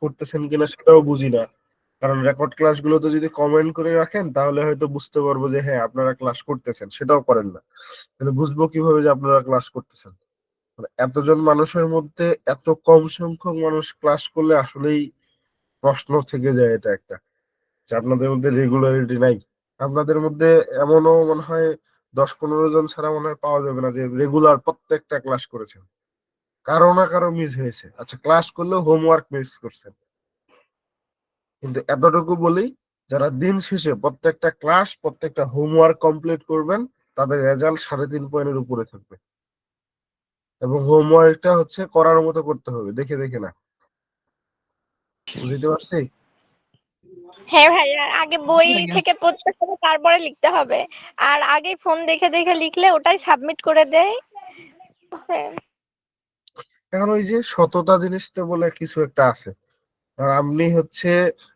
করতেছেন কিনা সেটাও বুঝি না। কারণ রেকর্ড ক্লাসগুলোতে যদি কমেন্ট করে রাখেন তাহলে হয়তো বুঝতে পারবো যে হ্যাঁ আপনারা ক্লাস করতেছেন, সেটাও করেন না। তাহলে বুঝবো কিভাবে যে আপনারা ক্লাস করতেছেন? মানে এতজন মানুষের মধ্যে এত কম সংখ্যক মানুষ ক্লাস করলে আসলেই প্রশ্ন থেকে যায় এটা একটা, যে আপনাদের মধ্যে রেগুলারিটি নাই। আপনাদের মধ্যে এমনও মনে হয় 10-15 জন ছাড়া মনে হয় পাওয়া যাবে না যে রেগুলার প্রত্যেকটা ক্লাস করেছেন। কারো না কারো মিস হয়েছে। আচ্ছা, ক্লাস করলেও হোমওয়ার্ক মিস করছেন। কিন্তু এতটুকু বলি, যারা দিন শেষে প্রত্যেকটা ক্লাস প্রত্যেকটা হোমওয়ার্ক কমপ্লিট করবেন তাদের রেজাল্ট 3.5 পয়েন্টের উপরে থাকবে। এবং হোমওয়ার্কটা হচ্ছে করার মতো করতে হবে, দেখে দেখে না। বুঝতে পারছি? হ্যাঁ ভাইয়া, আগে বই থেকে পড়তে হবে তারপরে লিখতে হবে। আর আগে ফোন দেখে দেখে লিখলে ওটাই সাবমিট করে দেয়। হ্যাঁ। এখন ওই যে সততা জিনিসটা বলে কিছু একটা আছে। আর আপনি হচ্ছে,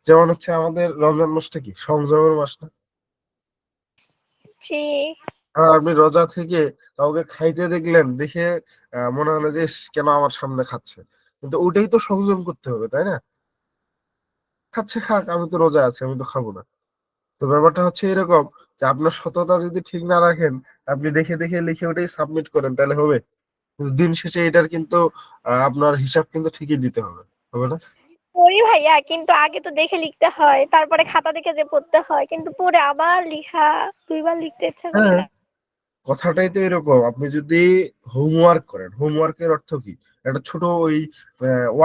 যেমন হচ্ছে আমাদের রমজান মাসটা কি সংযমের মাস না? জি। আর আপনি রোজা থেকে কাউকে খাইতে দেখলেন, দেখে মনে হলো যে ইস, কেন আমার সামনে খাচ্ছে? কিন্তু ওটাই তো সংযম করতে হবে, তাই না? খাচ্ছে খাক, আমি তো রোজা আছি, আমি তো খাবো না। তো ব্যাপারটা হচ্ছে এরকম, যে আপনার সততা যদি ঠিক না রাখেন, আপনি দেখে দেখে লিখে ওটাই সাবমিট করেন, তাহলে হবে? কিন্তু দিন শেষে এটার কিন্তু আপনার হিসাব কিন্তু ঠিকই দিতে হবে, হবে না? করি ভাইয়া, কিন্তু আগে তো দেখে লিখতে হয়, তারপরে খাতা দেখে যে পড়তে হয়, কিন্তু পড়ে আবার লিখা, দুইবার লিখতে ইচ্ছা করে হ্যাঁ, না। কথাটাই তো এরকম। আপনি যদি হোমওয়ার্ক করেন, হোমওয়ার্কের অর্থ কি? একটা ছোট ওই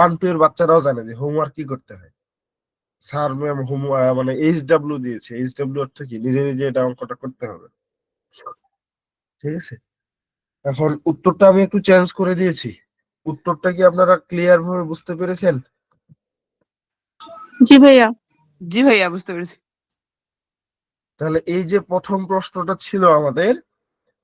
1-2 এর বাচ্চারাও জানে যে হোমওয়ার্ক কি করতে হয়। স্যার ম্যাম হোম মানে HW দিয়েছে, HW অর্থ কি? নিজে নিজে এটা অঙ্কটা করতে হবে। ঠিক আছে, এখন উত্তরটা আমি একটু চেঞ্জ করে দিয়েছি। উত্তরটা কি আপনারা ক্লিয়ার ভাবে বুঝতে পেরেছেন? জি ভাইয়া। জি ভাইয়া, বুঝতে পেরেছি। তাহলে এই যে প্রথম প্রশ্নটা ছিল আমাদের,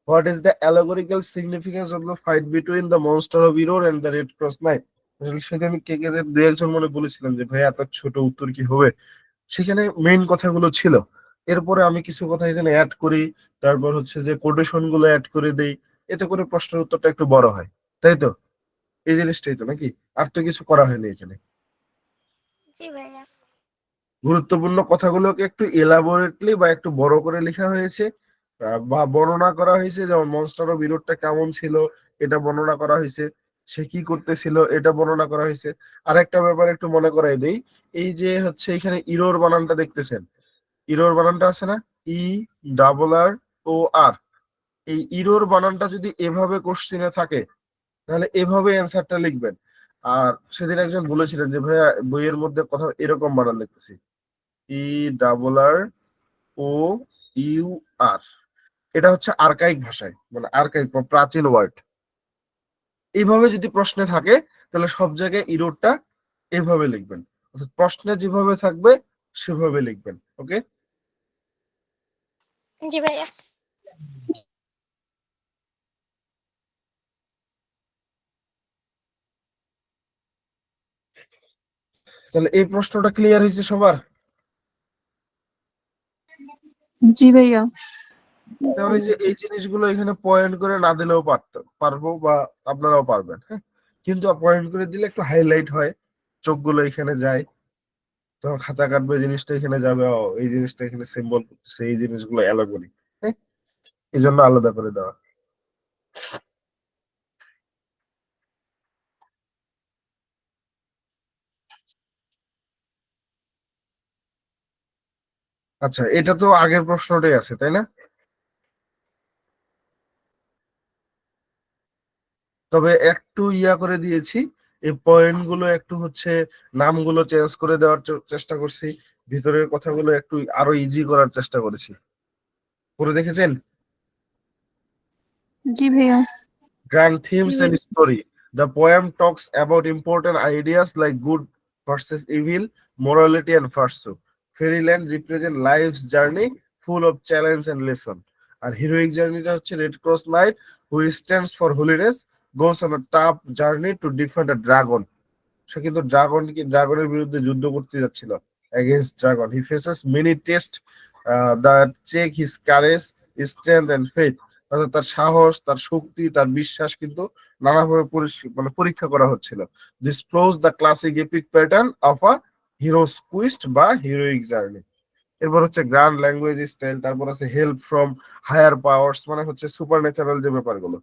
what is the allegorical significance of the fight between the monster of Error and the red cross Knight? আসলে সেদিন কে কে দু একজন মনে বলেছিলেন যে ভাই এত ছোট উত্তর কি হবে। সেখানে মেইন কথাগুলো ছিল। এরপরে আমি কিছু কথা এখানে অ্যাড করি, তারপর হচ্ছে যে কোটেশন গুলো অ্যাড করে দেই, এতে করে প্রশ্নের উত্তরটা একটু বড় হয়। তাই তো? এই জিনিসটাই তো নাকি? আর তো কিছু করা হয়নি এখানে। জি ভাইয়া। গুরুত্বপূর্ণ কথাগুলোকে একটু এলাবোরেটলি বা একটু বড় করে লেখা হয়েছে, বা বর্ণনা করা হয়েছে। যেমন মনস্টার অফ ইরোরটা কেমন ছিল এটা বর্ণনা করা হয়েছে, সে কি করতেছিল এটা বর্ণনা করা হয়েছে। আরেকটা ব্যাপার একটু মনে করাই দেই, এই যে হচ্ছে এখানে ইরোর বানানটা দেখতেছেন, ইরোর বানানটা আছে না, ERR। এই ইরোর বানানটা যদি এভাবে কোশ্চিনে থাকে তাহলে এভাবে অ্যান্সারটা লিখবেন। আর সেদিন একজন বলেছিলেন যে ভাইয়া বইয়ের মধ্যে কথা এরকম বানান লিখতেছি, ERR। এটা হচ্ছে আর্কাইক ভাষায়, মানে আর্কাইক বা প্রাচীন ওয়ার্ড। এইভাবে যদি প্রশ্নে থাকে তাহলে সব জায়গায় ইরোরটা এভাবে লিখবেন, অর্থাৎ প্রশ্নে যেভাবে থাকবে সেভাবে লিখবেন। ওকে? জি ভাইয়া। তাহলে এই প্রশ্নটা ক্লিয়ার হয়েছে সবার? জি ভাইয়া। তাহলে যে এই জিনিসগুলো এখানে পয়েন্ট করে না দিলেও পারবো, বা আপনারাও পারবেন। হ্যাঁ, কিন্তু পয়েন্ট করে দিলে একটু হাইলাইট হয়, চোখগুলো এখানে যায়, তখন খাতা কাটবে, জিনিসটা এখানে যাবে, ও এই জিনিসটা এখানে সিম্বল করতেছে, এই জিনিসগুলো অ্যালাগরি। হ্যাঁ, এই জন্য আলাদা করে দেওয়া। আচ্ছা, এটা তো আগের প্রশ্নটাই আছে তাই না? তবে একটু ইয়া করে দিয়েছি, এই পয়েন্ট গুলো একটু হচ্ছে নামগুলো চেঞ্জ করে দেওয়ার চেষ্টা করছি, ভিতরের কথাগুলো একটু আরো ইজি করার চেষ্টা করেছি। করে দেখেছেন? জি ভাইয়া। Grand জি themes and ভাইয়া। story. The poem talks about important ideas like good versus evil, morality and virtue. Fairyland represent life's journey full of challenge and lesson. R heroic journeyটা হচ্ছে red cross night, who stands for holiness, goes on a tough journey to defeat a dragon. সে কিন্তু ড্রাগনের বিরুদ্ধে যুদ্ধ করতে যাচ্ছিল, against dragon. He faces many tests that check his courage, strength and faith. অর্থাৎ তার সাহস, তার শক্তি, তার বিশ্বাস কিন্তু নানাভাবে পরীক্ষা করা হচ্ছিল। This prose the classic epic pattern of a hero's quest বা হিরোইক জার্নি। এরপর হচ্ছে গ্র্যান্ড ল্যাঙ্গুয়েজ স্টাইল, তারপর আছে হেল্প ফ্রম হায়ার পাওয়ার্স, মানে হচ্ছে সুপার ন্যাচারাল যে ব্যাপারগুলো,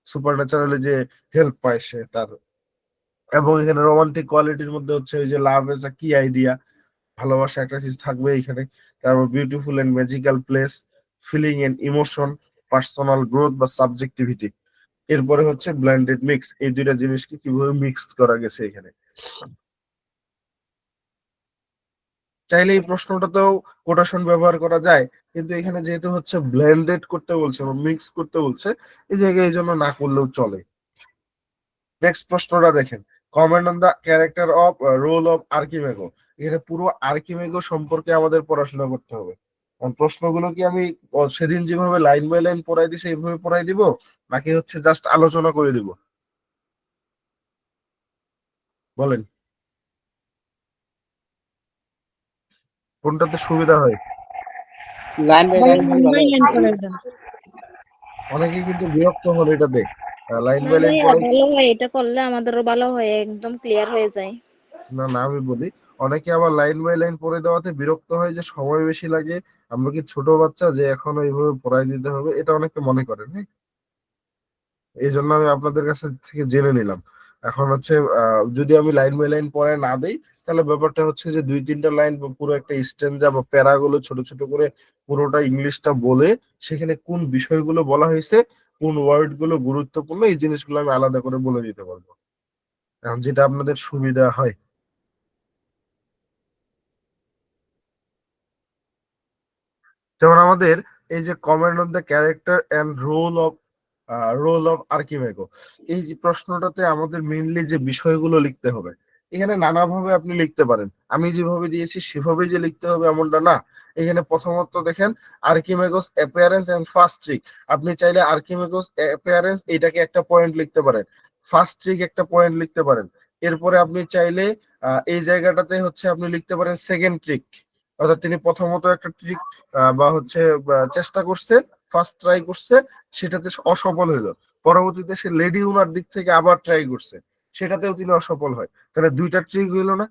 সুপার ন্যাচারালি যে হেল্প পায় সে তার। এবং এখানে রোমান্টিক কোয়ালিটির মধ্যে হচ্ছে ওই যে লাভ এজ আ কি আইডিয়া, ভালোবাসা একটা কিছু থাকবে এখানে। তারপর beautiful and magical place, feeling and emotion, personal growth বা সাবজেক্টিভিটি। এরপরে হচ্ছে ব্লেন্ডেড মিক্স, এই দুইটা জিনিসকে কিভাবে মিক্স করা গেছে এখানে। চাইলে এই প্রশ্নটাতেও কোটেশন ব্যবহার করা যায়, কিন্তু এখানে যেহেতু হচ্ছে ব্লেন্ডেড করতে বলছে বা মিক্স করতে বলছে, এই জায়গায় এই জন্য না করলেও চলে। নেক্সট প্রশ্নটা দেখেন, comment on the character of role of Archimago. এখানে পুরো আর্কিমেগো সম্পর্কে আমাদের পড়াশোনা করতে হবে। কারণ প্রশ্নগুলো কি আমি সেদিন যেভাবে লাইন বাই লাইন পড়াই দিছি এইভাবে পড়াই দিব, নাকি হচ্ছে জাস্ট আলোচনা করে দিব? বলেন কোনটাতে সুবিধা হয়? লাইন বাই লাইন ভাই ভালো লাইন হয়। করে দেন। অনেকে কিন্তু বিরক্ত হল এটাতে, লাইন না বাই লাইন ভাইয়া পড়াই। ভালো হয়, এটা করলে আমাদেরও ভালো হয়, একদম ক্লিয়ার হয়ে যায়। না না, আমি বলি অনেকে আবার লাইন বাই লাইন পড়ে দেওয়াতে বিরক্ত হয় যে সময় বেশি লাগে, আমরা কি ছোট বাচ্চা যে এখনো এইভাবে পড়াই দিতে হবে, এটা অনেকে মনে করেন। হ্যাঁ, এই জন্য আমি আপনাদের কাছে থেকে জেনে নিলাম। এখন হচ্ছে যদি আমি লাইন বাই লাইন পড়ে না দেই, তাহলে ব্যাপারটা হচ্ছে যে দুই তিনটা লাইন বা পুরো একটা স্ট্যান্জা বা প্যারাগুলো ছোট ছোট করে পুরোটা ইংলিশটা বলে সেখানে কোন বিষয়গুলো বলা হয়েছে, কোন ওয়ার্ড গুলো গুরুত্বপূর্ণ, এই জিনিসগুলো আমি আলাদা করে বলে দিতে পারবো, এখন যেটা আপনাদের সুবিধা হয়। যেমন আমাদের এই যে comment on the character and role of Archimago, এই যে প্রশ্নটাতে আমাদের মেইনলি যে বিষয়গুলো লিখতে হবে, এখানে নানাভাবে আপনি লিখতে পারেন। আমি যেভাবে দিয়েছি সেভাবে যে লিখতে হবে এমনটা না। এখানে প্রথমত দেখেন আর্কিমেগোস অ্যাপিয়ারেন্স এন্ড ফার্স্ট ট্রিক। আপনি চাইলে আর্কিমেগোস অ্যাপিয়ারেন্স এটাকে একটা পয়েন্ট লিখতে পারেন, ফার্স্ট ট্রিক একটা পয়েন্ট লিখতে পারেন। এরপরে আপনি চাইলে এই জায়গাটাতে হচ্ছে আপনি লিখতে পারেন সেকেন্ড ট্রিক, অর্থাৎ তিনি প্রথমত একটা ট্রিক বা হচ্ছে চেষ্টা করছে, ফার্স্ট ট্রাই করছে, সেটাতে অসফল হইলো, পরবর্তীতে সে লেডি উনার দিক থেকে আবার ট্রাই করছে, সেটাতেও তিনি অসফল হয়, তাহলে দুইটা ট্রিক হইলো না?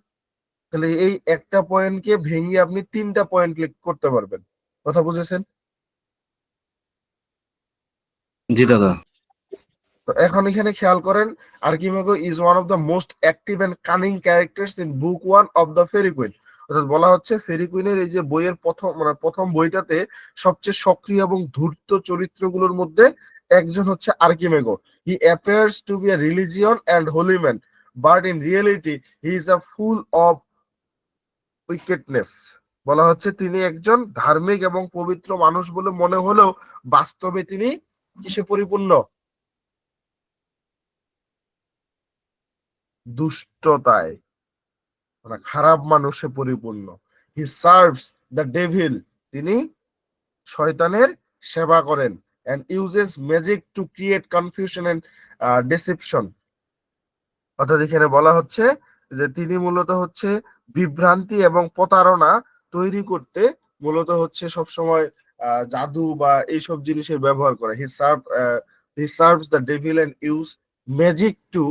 তাহলে এই একটা পয়েন্টকে ভেঙে আপনি তিনটা পয়েন্ট করতে পারবেন। কথা বুঝেছেন? জি দাদা। তো এখন এখানে খেয়াল করেন, Archimago is one of the most active and cunning characters in book 1 of the Faerie Queene. অর্থাৎ বলা হচ্ছে ফেরি কুইনের এই যে বইয়ের প্রথম বইটাতে সবচেয়ে সক্রিয় এবং ধূর্ত চরিত্রগুলোর মধ্যে একজন হচ্ছে Archimago. He appears to be a religion and holy man, but in reality he is a full of wickedness. বলা হচ্ছে তিনি একজন ধার্মিক এবং পবিত্র মানুষ বলে মনে হলেও বাস্তবে তিনি কিসে পরিপূর্ণ? দুষ্টতায়, মানে খারাপ মানুষে পরিপূর্ণ। হি সার্ভস দ্য ডেভিল, তিনি শয়তানের সেবা করেন, and uses magic to create confusion and deception. অর্থাৎ এখানে বলা হচ্ছে যে তিনি মূলত হচ্ছে বিভ্রান্তি এবং প্রতারণা তৈরি করতে মূলত হচ্ছে সবসময় জাদু বা এইসব জিনিসের ব্যবহার করে। He serves the devil and use magic to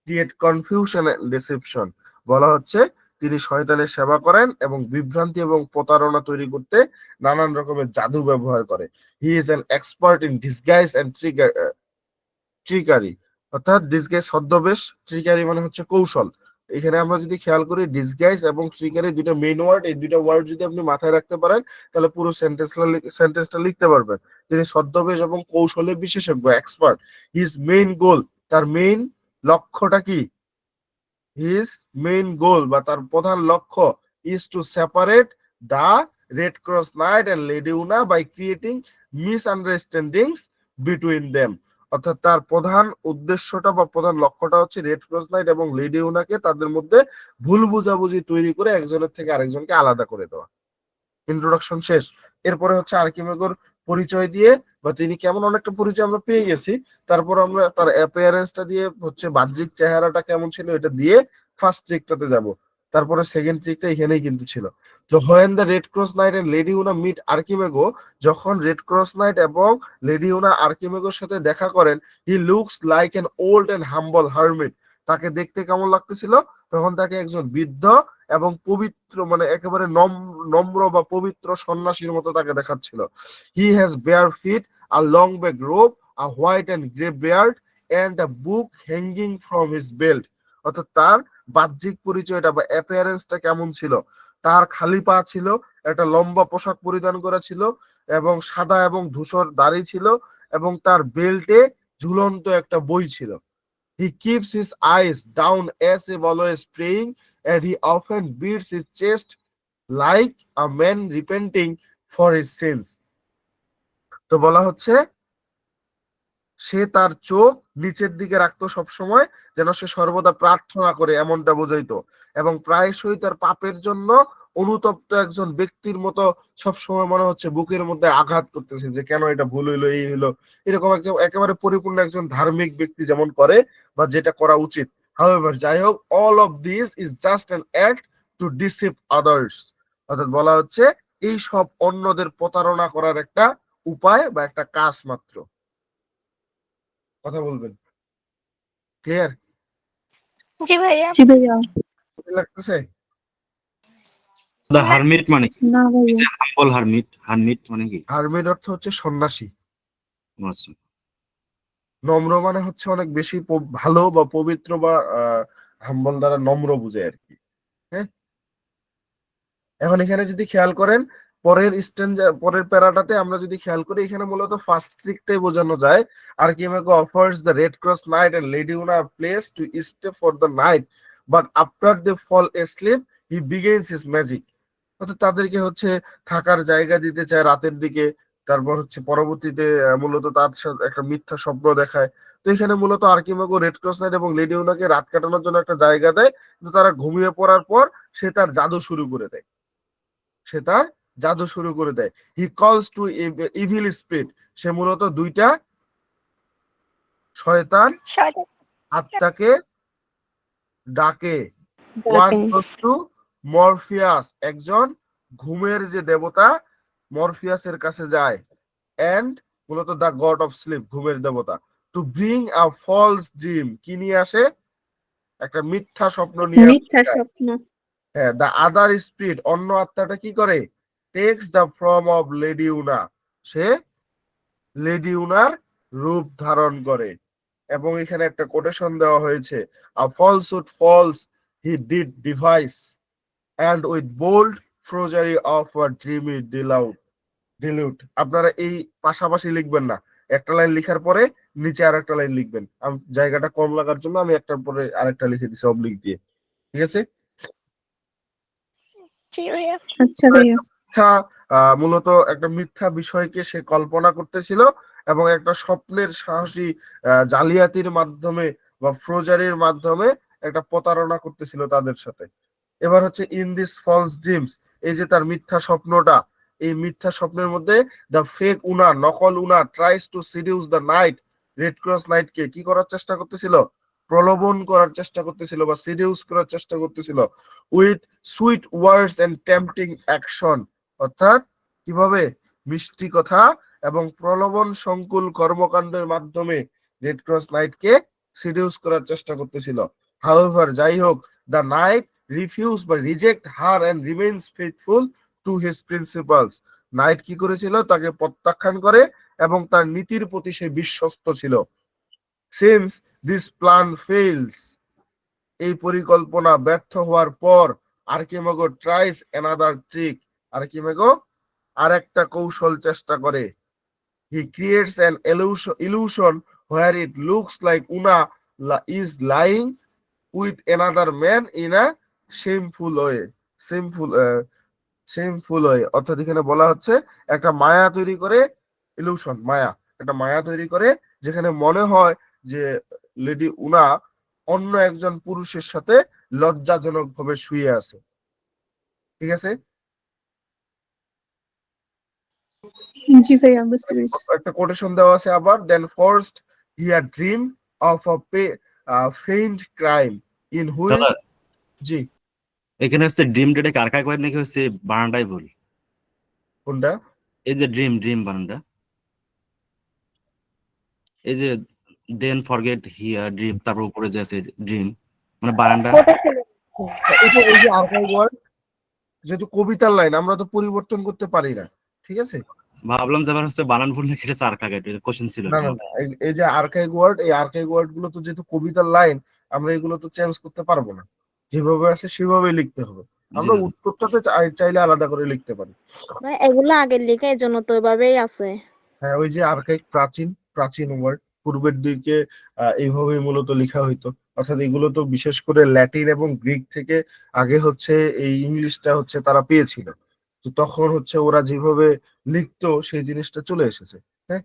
create confusion and deception. বলা হচ্ছে তিনি শয়তানের সেবা করেন এবং বিভ্রান্তি এবং প্রতারণা তৈরি করতে নানান রকমের জাদু ব্যবহার করে। He is an expert in disguise and trickery. অর্থাৎ ডিসগাইজ ছদ্মবেশ, ট্রিকারি মানে হচ্ছে কৌশল। এখানে আমরা যদি খেয়াল করি ডিসগাইজ এবং ট্রিকারি দুটো মেইন ওয়ার্ড, এই দুটো ওয়ার্ড যদি আপনি মাথায় রাখতে পারেন তাহলে পুরো সেন্টেন্সটা লিখতে পারবেন। তিনি ছদ্মবেশ এবং কৌশলে বিশেষজ্ঞ, এক্সপার্ট। হিজ মেইন গোল, তার মেইন লক্ষ্যটা কি? হিজ মেইন গোল বা তার প্রধান লক্ষ্য is to separate the red cross night and lady Una by creating misunderstandings between them. অর্থাৎ তার প্রধান উদ্দেশ্যটা বা প্রধান লক্ষ্যটা হচ্ছে রেড ক্রস নাইট এবং লেডি উনাকে তাদের মধ্যে ভুল বুঝাবুঝি তৈরি করে একজনের থেকে আরেকজনকে আলাদা করে দেওয়া। ইন্ট্রোডাকশন শেষ। এরপরে হচ্ছে আর্কিমেগোর পরিচয় দিয়ে বা তিনি কেমন অনেকটা পরিচয় আমরা পেয়ে গেছি, তারপর আমরা তার অ্যাপিয়ারেন্সটা দিয়ে হচ্ছে বাহ্যিক চেহারাটা কেমন ছিল এটা দিয়ে ফার্স্ট ট্রিকটাতে যাব। তারপরে সেকেন্ড ট্রিকটা এখানেই কিন্তু ছিল। তো when the red cross night and lady Una meet Archimago, যখন রেড ক্রস নাইট এবং লেডি উনা আর্কিমেগোর সাথে দেখা করেন, he looks like an old and humble hermit, তাকে দেখতে কেমন লাগতেছিল? তখন তাকে একজন বৃদ্ধ এবং পবিত্র, মানে একেবারে নম্র বা পবিত্র সন্ন্যাসীর মতো তাকে দেখাচ্ছিল। He has bare feet, a long black robe, a white and grey beard and a book hanging from his belt. অর্থাৎ তার বাহ্যিক পরিচয়টা বা অ্যাপিয়ারেন্সটা কেমন ছিল? তার খালি পা ছিল, একটা লম্বা পোশাক পরিধান করা ছিল এবং সাদা এবং ধূসর দাড়ি ছিল এবং তার বেল্টে ঝুলন্ত একটা বই ছিল। He keeps his eyes down as if always praying, and he often beats his chest like a man repenting for his sins. তো বলা হচ্ছে সে তার চোখ নিচের দিকে রাখতো সবসময়, যেন সে সর্বদা প্রার্থনা করে, এমনটা বোঝাইতো, এবং প্রায়শই তার পাপের জন্য অনুতপ্ত একজন ব্যক্তির মতো সবসময় মনে হচ্ছে বুকের মধ্যে আঘাত করতেছে যে কেন এটা ভুল হইলো, এই হইলো, এরকম একেবারে পরিপূর্ণ একজন ধার্মিক ব্যক্তি যেমন করে বা যেটা করা উচিত। হাউএভার, যাই হোক, all of this is just an act two deceive others. অর্থাৎ বলা হচ্ছে এই সব অন্যদের প্রতারণা করার একটা উপায় বা একটা কাজ মাত্র। কথা বলবেন? ক্লিয়ার? জি ভাইয়া। জি ভাইয়া। লাগতেছে? দা হারমিট মানে কি? না ভাইয়া। হাম্বল হারমিট, হারমিট মানে কি? হারমিট অর্থ হচ্ছে সন্ন্যাসী। আচ্ছা। নম্র মানে হচ্ছে অনেক বেশি ভালো বা পবিত্র বা হাম্বল দ্বারা নম্র বুঝে আর কি। হ্যাঁ, এখন এখানে যদি খেয়াল করেন পরের প্যারাটাতে আমরা যদি খেয়াল করি, এখানে মূলত ফার্স্ট ট্রিকটাই বোঝানো যায়। Archimago offers the red cross night and lady Una place to stay for the night, but after they fall asleep he begins his magic. অর্থাৎ তাদেরকে হচ্ছে থাকার জায়গা দিতে চায় রাতের দিকে, তারপর হচ্ছে পরবর্তীতে মূলত তার সাথে একটা মিথ্যা স্বপ্ন দেখায়। তো এখানে মূলত আর্কিমেগো রেড ক্রস নাইট এবং লেডি উনাকে রাত কাটানোর জন্য একটা জায়গা দেয়, কিন্তু তারা ঘুমিয়ে পড়ার পর সে তার জাদু শুরু করে দেয়। হি কলস টু ইভিল স্পিরিট, সে মূলত দুইটা শয়তান আত্মাকে ডাকে। ওয়ান গোস টু মরফিয়াস, একজন ঘুমের যে দেবতা মরফিয়াসের কাছে যায়, এন্ড মূলত দ্য গড অফ স্লিপ, ঘুমের দেবতা, to bring a false dream, কি নিয়ে আসে? একটা মিথ্যা স্বপ্ন নিয়ে মিথ্যা আসে। স্বপ্ন। হ্যাঁ, দ্য আদার স্পিরিট, অন্য আত্মাটা কি করে? Text the form of Lady Una, say lady উনার রূপ ধারণ করে। এবং এখানে একটা কোটেশন দেওয়া হয়েছে, a falsehood false he did devise and with bold forgery of a dreamy dilute। আপনারা এই পাশাপাশি লিখবেন না, একটা লাইন লিখার পরে নিচে আর একটা লাইন লিখবেন। আমি জায়গাটা কম লাগার জন্য আমি একটার পরে আরেকটা লিখে দিছি অবলিক দিয়ে, ঠিক আছে? জি ভাইয়া। আচ্ছা ভাইয়া। মূলত একটা মিথ্যা বিষয়কে সে কল্পনা করতেছিল এবং একটা স্বপ্নের সাহসী জালিয়াতির মাধ্যমে বা ফ্রোজারির মাধ্যমে একটা প্রতারণা করতেছিল তাদের সাথে। এবার হচ্ছে ইন দিস ফলস ড্রিমস, এই যে তার মিথ্যা স্বপ্নটা, এই মিথ্যা স্বপ্নের মধ্যে দ্য ফেক উনা, নকল Una, tries to seduce the knight, Red Cross নাইটকে কি করার চেষ্টা করতেছিল? প্রলোভন করার চেষ্টা করতেছিল বা সিডিউস করার চেষ্টা করতেছিল with sweet words and tempting action. অর্থাৎ কিভাবে? মিষ্টি কথা এবং প্রলোভন সংকুল কর্মকাণ্ডের মাধ্যমে রেড ক্রস নাইটকে সিডিউস করার চেষ্টা করতেছিল। হাউএভার, যাই হোক, দ্য নাইট refuse বা reject her and remains faithful to his principles। Night কি করেছিল? তাকে প্রত্যাখ্যান করে এবং তার নীতির প্রতি সে বিশ্বস্ত ছিল। since this plan fails, এই পরিকল্পনা ব্যর্থ হওয়ার পর আর্কিমেগো ট্রাইস another trick, আর্কিমেগো আরেকটা কৌশল চেষ্টা করে। he creates an illusion where it looks like Una is lying with another man in a shameful way। অর্থাৎ এখানে বলা হচ্ছে একটা মায়া তৈরি করে, ইলুশন মায়া, একটা মায়া তৈরি করে যেখানে মনে হয় যে লেডি উনা অন্য একজন পুরুষের সাথে লজ্জাজনক ভাবে শুয়ে আছে। ঠিক আছে? জি ভাইয়া, বুঝতে পেরেছি। একটা কোটেশন দেওয়া আছে আবার, then first he had dream of a feigned crime in which. দাদা, জি এখানে হচ্ছে ড্রিম ডেটে কার কার করে নাকি হচ্ছে বানানটাই ভুল। কোনটা? এই যে ড্রিম ড্রিম বানানটা, এই যে দেন ফরগেট হিয়ার ড্রিম, তারপর উপরে যে আছে ড্রিম, মানে বানানটা। ওটা ছিল। এটা এই যে আর্কাইভ ওয়ার্ড, যেহেতু কবিতার লাইন আমরা তো পরিবর্তন করতে পারি না, ঠিক আছে? ভাবলাম যে আবার হচ্ছে বানান ভুল নাকি, এটা চার কাকা, এটা কোশ্চেন ছিল না আর কি। না না, এই যে আর্কাইভ ওয়ার্ড, এই আর্কাইভ ওয়ার্ড গুলো তো যেহেতু কবিতার লাইন, আমরা এগুলো তো চেঞ্জ করতে পারবো না, যেভাবে আছে সেভাবেই লিখতে হবে। জি আমরা দাদা। উত্তরটাতে চাইলে আলাদা করে লিখতে পারি। ভাই এগুলো আগের লেখা, এই জন্য তো ওইভাবেই আছে। হ্যাঁ, ওই যে আর্কাইভ প্রাচীন প্রাচীন ওয়ার্ড, পূর্বের দিকে এইভাবেই মূলত লেখা হইতো। অর্থাৎ এগুলো তো বিশেষ করে ল্যাটিন এবং গ্রিক থেকে আগে হচ্ছে এই ইংলিশটা হচ্ছে তারা পেয়েছিল। তো তখন হচ্ছে ওরা যেভাবে লিখতো সেই জিনিসটা চলে এসেছে। হ্যাঁ,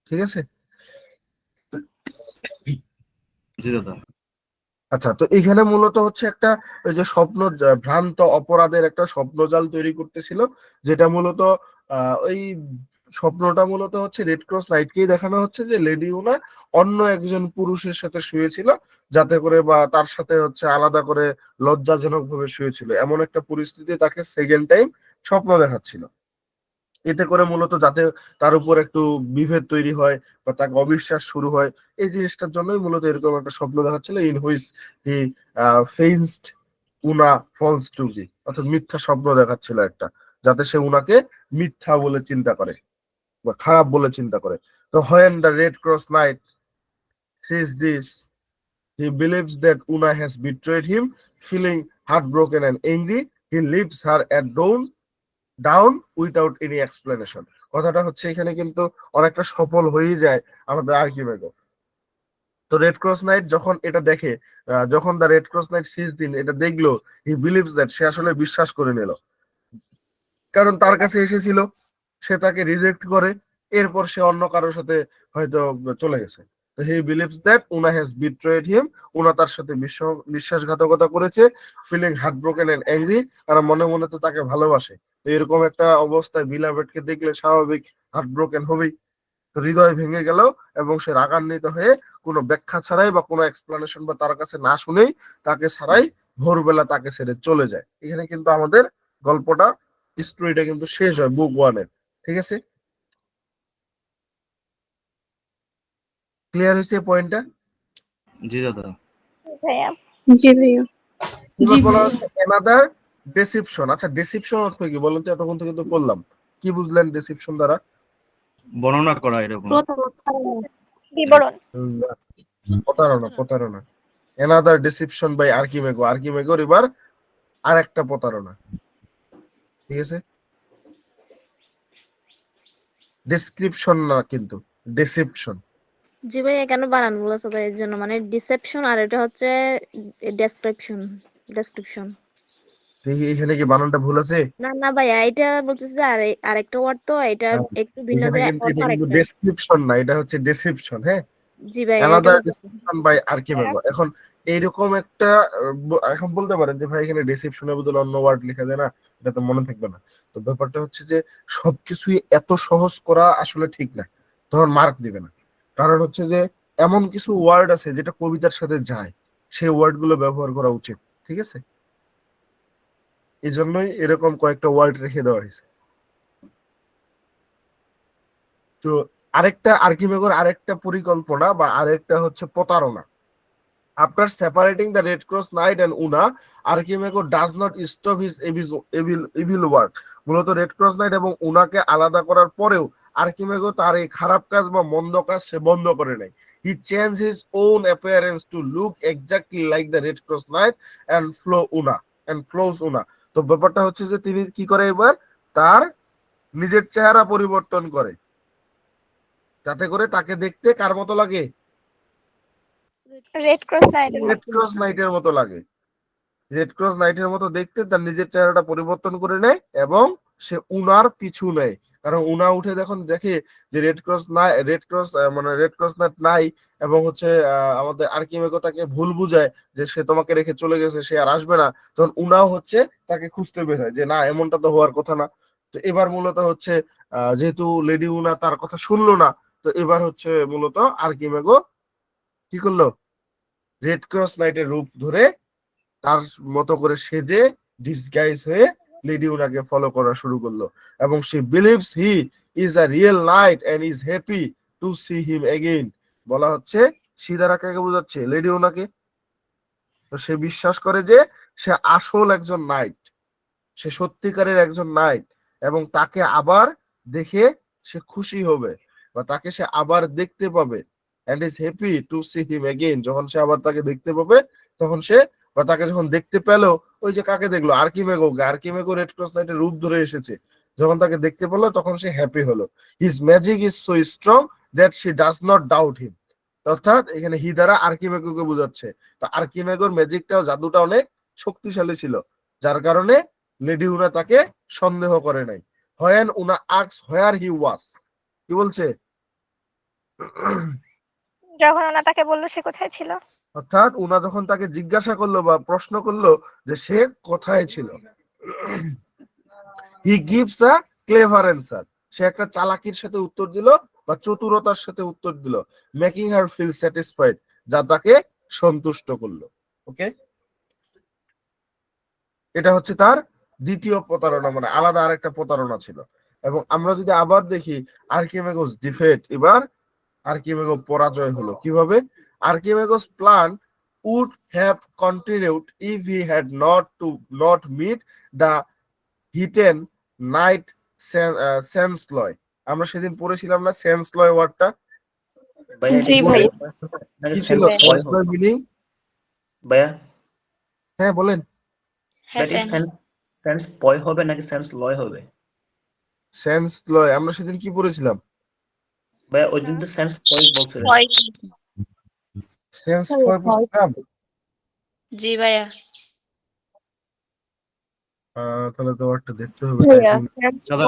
ঠিক আছে। জি দাদা। আচ্ছা, তো এখানে মূলত হচ্ছে একটা ওই যে ভ্রান্ত অপরাধের একটা স্বপ্নজাল তৈরি করতেছিল, যেটা মূলত ওই স্বপ্নটা মূলত হচ্ছে রেড ক্রস নাইটকেই দেখানো হচ্ছে যে লেডি উনা অন্য একজন পুরুষের সাথে শুয়েছিল, যাতে করে বা তার সাথে হচ্ছে আলাদা করে লজ্জাজনক ভাবে শুয়েছিল, এমন একটা পরিস্থিতি তাকে সেকেন্ড টাইম স্বপ্ন দেখাচ্ছিল। এতে করে মূলত যাতে তার উপর একটু বিভেদ তৈরি হয় বা তাকে অবিশ্বাস শুরু হয়, এই জিনিসটার জন্যই মূলত এরকম একটা স্বপ্ন দেখাচ্ছিল, in which he feigned Una false to be, অর্থাৎ মিথ্যা স্বপ্ন দেখাচ্ছিল একটা, যাতে সে উনাকে মিথ্যা বলে চিন্তা করে বা খারাপ বলে চিন্তা করে। তো when the red cross knight sees this, he believes that Una has betrayed him. Feeling heartbroken and angry, he leaves her at down without any explanation. কথাটা হচ্ছে এখানে কিন্তু অনেকটা সফল হয়েই যায় আমাদের আর্কিমেগো। তো রেড ক্রস নাইট যখন এটা দেখে, যখন দ্য রেড ক্রস নাইট সিজ দিন এটা দেখলো, হি বিলিভস দ্যাট, সে আসলে বিশ্বাস করে নিল, কারণ তার কাছে এসেছিল, সে তাকে রিজেক্ট করে, এরপর সে অন্য কারোর সাথে হয়তো চলে গেছে। তো he believes that Una has betrayed him, Una তার সাথে বিশ্বাসঘাতকতা করেছে। Feeling heart broken and angry, কারণ মনে মনে তো তাকে ভালোবাসে। তো এরকম একটা অবস্থায় বিলাভেটকে দেখলে স্বাভাবিক হার্ট ব্রোকেন হবেই। তো হৃদয় ভেঙে গেল এবং সে রাগান্বিত হয়ে কোনো ব্যাখ্যা ছাড়াই বা কোনো এক্সপ্লানেশন বা তার কাছে না শুনেই, তাকে ছাড়াই ভোরবেলা তাকে ছেড়ে চলে যায়। এখানে কিন্তু আমাদের গল্পটা, স্টোরিটা কিন্তু শেষ হয় বুক ওয়ানের। ঠিক আছে, ক্লিয়ার হয়েছে পয়েন্টটা? জি দাদা। ভাইয়া জি ভাইয়া। এবার বলা হচ্ছে অ্যানাদার ডেসিপশন। আচ্ছা, ডেসিপশন অর্থ কি বলুন তো? এতক্ষণ থেকে তো বললাম, কি বুঝলেন ডেসিপশন দ্বারা? বর্ণনা করা এরকম। বিবরণ। প্রতারণা, প্রতারণা। অ্যানাদার ডেসিপশন বাই আর্কিমেগো, আর্কিমেগোর এবার আরেকটা প্রতারণা। ঠিক আছে, ডেসক্রিপশন না কিন্তু, ডেসিপশন। জি ভাই, কেন বানান বলেছে তাই এর জন্য, মানে ডিসেপশন আর এটা হচ্ছে ডেসক্রিপশন। ডেসক্রিপশন এখানে কি বানানটা ভুল আছে? না না ভাইয়া, এটা বলতেছি যে আরেকটা ওয়ার্ড তো এটা একটু ভিন্ন, এখানে যে কিন্তু অর্থ এটা কিন্তু আরেকটা। ডেসক্রিপশন না, এটা হচ্ছে ডেসিপশন। হ্যাঁ, জি ভাইয়া, এটা অ্যানাদার বলতেছি। ডেসিপশন বাই আর্কিমেগো। এখন এইরকম একটা এখন বলতে পারেন যে ভাই এখানে ডেসিপশনের বদলে অন্য ওয়ার্ড লিখা যায় না, এটা তো মনে থাকবে না। তো ব্যাপারটা হচ্ছে যে সবকিছুই এত সহজ করা আসলে ঠিক না, তখন মার্ক দিবে না। কারণ হচ্ছে যে এমন কিছু ওয়ার্ড আছে যেটা কবিতার সাথে যায়, সেই ওয়ার্ড গুলো ব্যবহার করা উচিত। ঠিক আছে, এই জন্যই এরকম কয়েকটা ওয়ার্ড রেখে দেওয়া হয়েছে। তো আরেকটা আর্কিমেগোর আরেকটা পরিকল্পনা বা আরেকটা হচ্ছে প্রতারণা। After separating the Red Cross Knight and Una, Archimago does not stop his evil work. মূলত রেড ক্রস নাইট এবং উনাকে আলাদা করার পরেও আর্কিমেগো তার এই খারাপ কাজ বা মন্দ কাজ সে বন্ধ করে নাই। He changed his own appearance to look exactly like the Red Cross Knight and flows Una. তো ব্যাপারটা হচ্ছে যে তিনি কি করে, এবার তার নিজের চেহারা পরিবর্তন করে, যাতে করে তাকে দেখতে কার মতো লাগে? Red cross Knight. Red Cross নাইটের মতো লাগে। রেড ক্রস নাইটের মতো দেখতে তার নিজের চেহারাটা পরিবর্তন করে নেয় এবং সে উনার পিছু নেয়। কারণ উনা উঠে দেখে যে রেড ক্রস নাইট নাই, এবং হচ্ছে আমাদের আর্কিমেগো তাকে ভুল বুঝায় যে সে তোমাকে রেখে চলে গেছে, সে আর আসবে না। তখন উনাও হচ্ছে তাকে খুঁজতে বের হয় যে না, এমনটা তো হওয়ার কথা না। তো এবার মূলত হচ্ছে যেহেতু লেডি উনা তার কথা শুনলো না, তো এবার হচ্ছে মূলত আর্কিমেগো কি করলো, রেড ক্রস নাইটের রূপ ধরে তার মতো করে সেজে ডিসগাইজ হয়ে লেডি উনাকে ফলো করা শুরু করলো এবং সে believes he is a real knight and is happy to see him again. বলা হচ্ছে সিদারা কাকে বোঝাচ্ছে? লেডি উনাকে। তো সে বিশ্বাস করে যে সে আসল একজন নাইট, সে সত্যিকারের একজন নাইট এবং তাকে আবার দেখে সে খুশি হবে বা তাকে সে আবার দেখতে পাবে and is happy to see him again. যখন সে আবার তাকে দেখতে পাবে তখন সে বা তাকে যখন দেখতে পেল, ওই যে কাকে দেখলো? আর্কিমেগোকে। আর্কিমেগো রেড ক্রস নাইটের রূপ ধরে এসেছে, যখন তাকে দেখতে পেলো তখন সে হ্যাপি হলো। His magic is so strong that she does not doubt him. অর্থাৎ এখানে হি দ্বারা আর্কিমেগোকে বোঝাচ্ছে। তো আর্কিমেগোর ম্যাজিকটাও জাদুটা অনেক শক্তিশালী ছিল, যার কারণে লেডি উনা তাকে সন্দেহ করে নাই। হোয়েন উনা আস্কস হোয়ার হি ওয়াজ, কি বলছে? যখন ওনা তাকে বললো সে কোথায় ছিল। অর্থাৎ উনা যখন তাকে জিজ্ঞাসা করলো বা প্রশ্ন করলো যে সে কোথায় ছিল, he gives a clever answer, সে একটা চালাকির সাথে উত্তর দিল বা চতুরতার সাথে উত্তর দিল, মেকিং হার ফিল স্যাটিসফাইড, যা তাকে সন্তুষ্ট করলো। ওকে, এটা হচ্ছে তার দ্বিতীয় প্রতারণা, মানে আলাদা আরেকটা প্রতারণা ছিল। এবং আমরা যদি আবার দেখি আর্কিমেগোস ডিফেট, এবার আর্কিমেগো পরাজয় হলো কিভাবে? আর্কিমেগোস plan would have continued if he had not meet the hidden knight Sansloy। আমরা সেদিন পড়েছিলাম না Sansloy ওয়ার্ডটা? ভাইয়া জি ভাই। নাকি কি ছিল Sansloy মিনিং? ভাইয়া হ্যাঁ বলেন। সেন্স পয় হবে নাকি সেন্স লয় হবে? Sansloy আমরা সেদিন কি পড়েছিলাম? ভাইয়া ওই দিন তো সেন্স পয় বলছিলেন। Sansloy পড়ছিলাম। জি ভাইয়া। তাহলে তো ওয়ার্ডটা দেখতে হবে। ভাইয়া দাদা,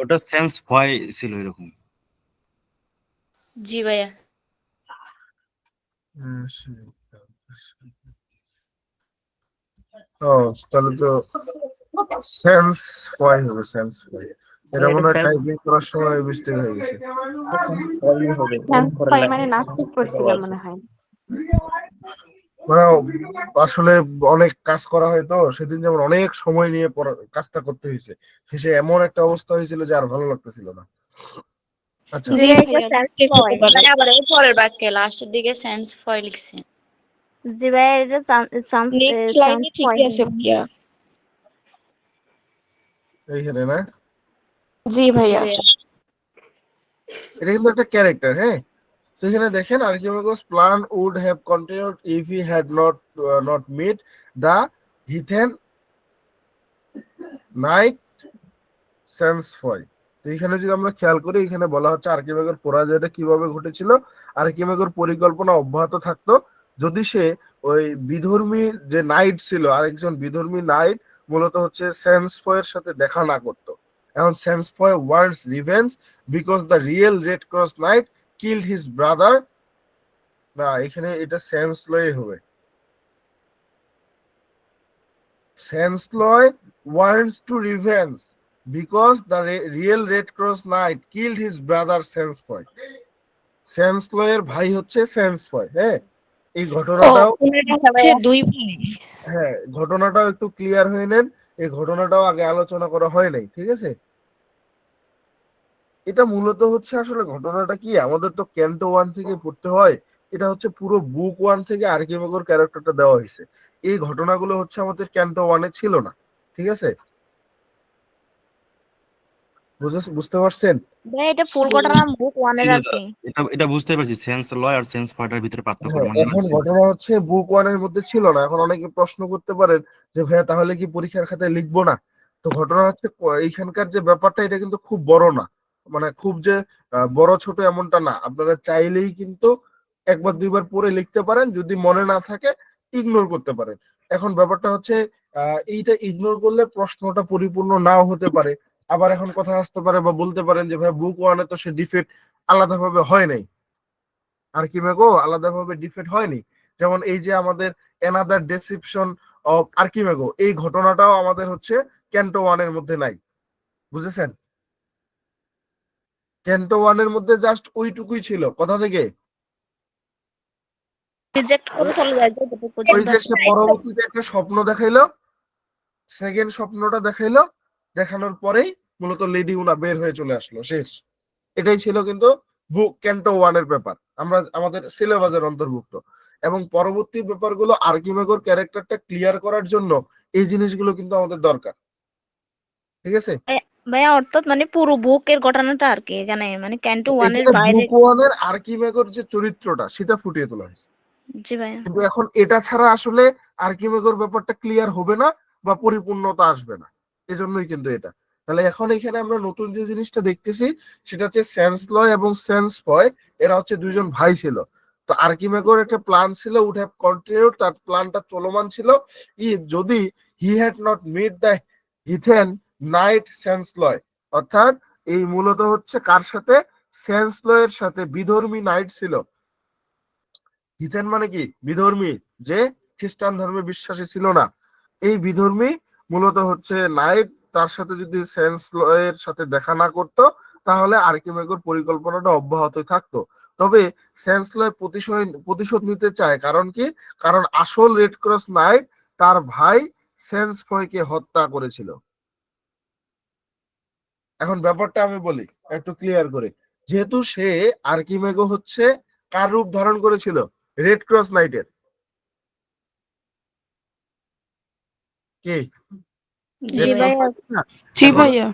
ওটা সেন্স ভয় ছিল এরকম। জি ভাইয়া। ও তাহলে তো সেন্স ভয় হবে, সেন্স ভয়। এটা মনে হয় টাইপিং করার সময় মিস্টেক হয়ে গেছে। পয় হবে মানে নাস্তিক করছিলাম মনে হয়। মানে আসলে অনেক কাজ করা হয় তো সেদিন, যেমন অনেক সময় নিয়ে কাজটা করতে হয়েছে, শেষে এমন একটা অবস্থা হয়েছিল যে আর ভালো লাগতেছিল না। আচ্ছা, জি এটা sense হয়। আবার এর পরের বাক্যে লাস্টের দিকে সেন্স ফয় লিখছেন। জি ভাইয়া, এটা চান্স নেক্সট লাইনে ঠিকই আছে ভাইয়া। এইখানে না, জি জি ভাইয়া। ভাইয়া। এটা কিন্তু একটা ক্যারেক্টার। হ্যাঁ, তো এখানে দেখেন Archimago's plan would have continued if he had not meet the heathen knight Sansfoy. তো এখানে যদি আমরা খেয়াল করি, এখানে বলা হচ্ছে আর্কিমেগোর পরাজয়টা কিভাবে ঘটেছিল। আর্কিমেগোর পরিকল্পনা অব্যাহত থাকতো যদি সে ওই বিধর্মী যে নাইট ছিল, আরেকজন বিধর্মী নাইট মূলত হচ্ছে সেন্সফয়ের সাথে দেখা না করতো। এখন Sansfoy wants revenge because the real Red cross Knight killed his brother. না, এখানে এটা সেন্সলয় হবে। Sansloy wants to revenge because the real Red Cross Knight killed his brother Sensfoy। Sensloy এর ভাই হচ্ছে Sensfoy। হ্যাঁ, এই ঘটনাটাও দুই ভাই। হ্যাঁ, ঘটনাটাও একটু ক্লিয়ার হয়ে নেন। এই ঘটনাটাও আগে আলোচনা করা হয় নাই, ঠিক আছে? এটা মূলত হচ্ছে আসলে ঘটনাটা কি, আমাদের তো ক্যান্টো 1 থেকে পড়তে হয়। এটা হচ্ছে পুরো বুক 1 থেকে আর্কিমেগোর ক্যারেক্টারটা দেওয়া হয়েছে। এই ঘটনাগুলো হচ্ছে আমাদের ক্যান্টো 1 এ ছিল না, ঠিক আছে? বুঝতে পারছেন? ভাই এটা ফুল ঘটনা বুক 1 এর আর কি। এটা বুঝতে পারছি, সেন্স লয় আর সেন্স ভয়টার ভিতরে পার্থক্য। হ্যাঁ, মানে এখন ঘটনা হচ্ছে বুক 1 এর মধ্যে ছিল না। এখন অনেকে প্রশ্ন করতে পারেন যে ভাইয়া তাহলে কি পরীক্ষার খাতায় লিখবো না? তো ঘটনা হচ্ছে এইখানকার যে ব্যাপারটা, এটা কিন্তু খুব বড় না, মানে খুব যে বড় ছোট এমনটা না। আপনারা চাইলেই কিন্তু একবার দুইবার পড়ে লিখতে পারেন, যদি মনে না থাকে ইগনোর করতে পারেন। এখন ব্যাপারটা হচ্ছে এইটা ইগনোর করলে প্রশ্নটা পরিপূর্ণ নাও হতে পারে। আবার এখন কথা আসতে পারে বা বলতে পারেন যে ভাই বুক 1 এ তো সে ডিফিট আলাদাভাবে হয় নাই, আর্কিমেগো আলাদাভাবে ডিফিট হয়নি। যেমন এই যে আমাদের অ্যানাদার ডেসিপশন অফ আর্কিমেগো, এই ঘটনাটাও আমাদের হচ্ছে ক্যান্টো 1 এর মধ্যে নাই, বুঝেছেন? ক্যান্টো 1 এর মধ্যে জাস্ট ওইটুকুই ছিল। কথা থেকে রিজেক্ট করে চলে যায় যতটুকু ওই পর্যন্ত যে সে পরবর্তীতে একটা স্বপ্ন দেখাইলো, সেকেন্ড স্বপ্নটা দেখাইলো, দেখানোর পরেই মূলত লেডি উনা বের হয়ে চলে আসলো, শেষ। এটাই ছিল কিন্তু বুক ক্যান্টো 1 এর ব্যাপার, আমরা আমাদের সিলেবাসের অন্তর্ভুক্ত। এবং পরবর্তী ব্যাপারগুলো আর্কিমেগোর ক্যারেক্টারটা ক্লিয়ার করার জন্য এই জিনিসগুলো কিন্তু আমাদের দরকার, ঠিক আছে? ভাইয়া অর্থাৎ মানে পুরো বুকের ঘটনাটা আর কি এখানে মানে ক্যান্টো 1 এর এখানে বাইরে। বুক 1 এর আর্কিমেগোর যে চরিত্রটা সেটা ফুটিয়ে তোলা হয়েছে, জি ভাইয়া। কিন্তু এখন এটা ছাড়া আসলে আর্কিমেগোর ব্যাপারটা ক্লিয়ার হবে না বা পরিপূর্ণতা আসবে না, এজন্যই কিন্তু এটা। তাহলে এখন এখানে আমরা নতুন যে জিনিসটা দেখতেছি সেটা হচ্ছে সেন্সলয় এবং সেন্সফয়, এরা হচ্ছে দুইজন ভাই ছিল। তো আর্কিমেগোর একটা প্ল্যান ছিল, উড হ্যাভ কন্টিনিউড, তার প্ল্যানটা চলমান ছিল, যদি he had not meet the heathen knight Sansloy, অর্থাৎ এই মূলত হচ্ছে কার সাথে, সেন্সলয়ের সাথে। বিধর্মী নাইট ছিল, হিথেন মানে কি বিধর্মী, যে খ্রিস্টান ধর্মে বিশ্বাসী ছিল না, এই বিধর্মী মূলত হচ্ছে নাইট, তার সাথে যদি সেন্সলয়ের সাথে দেখা না করতো তাহলে আর্কিমেগোর পরিকল্পনাটা অব্যাহত থাকতো। তবে সেন্সলয় প্রতিশোধ নিতে চায়, কারণ কি, কারণ আসল রেড ক্রস নাইট তার ভাই সেন্সফয়কে হত্যা করেছিল। এখন ব্যাপারটা আমি বলি একটু ক্লিয়ার করে, যেহেতু সে আর্কিমেগো হচ্ছে কার রূপ ধারণ করেছিল, রেড ক্রস নাইটের, কি জি ভাইয়া। জি ভাইয়া।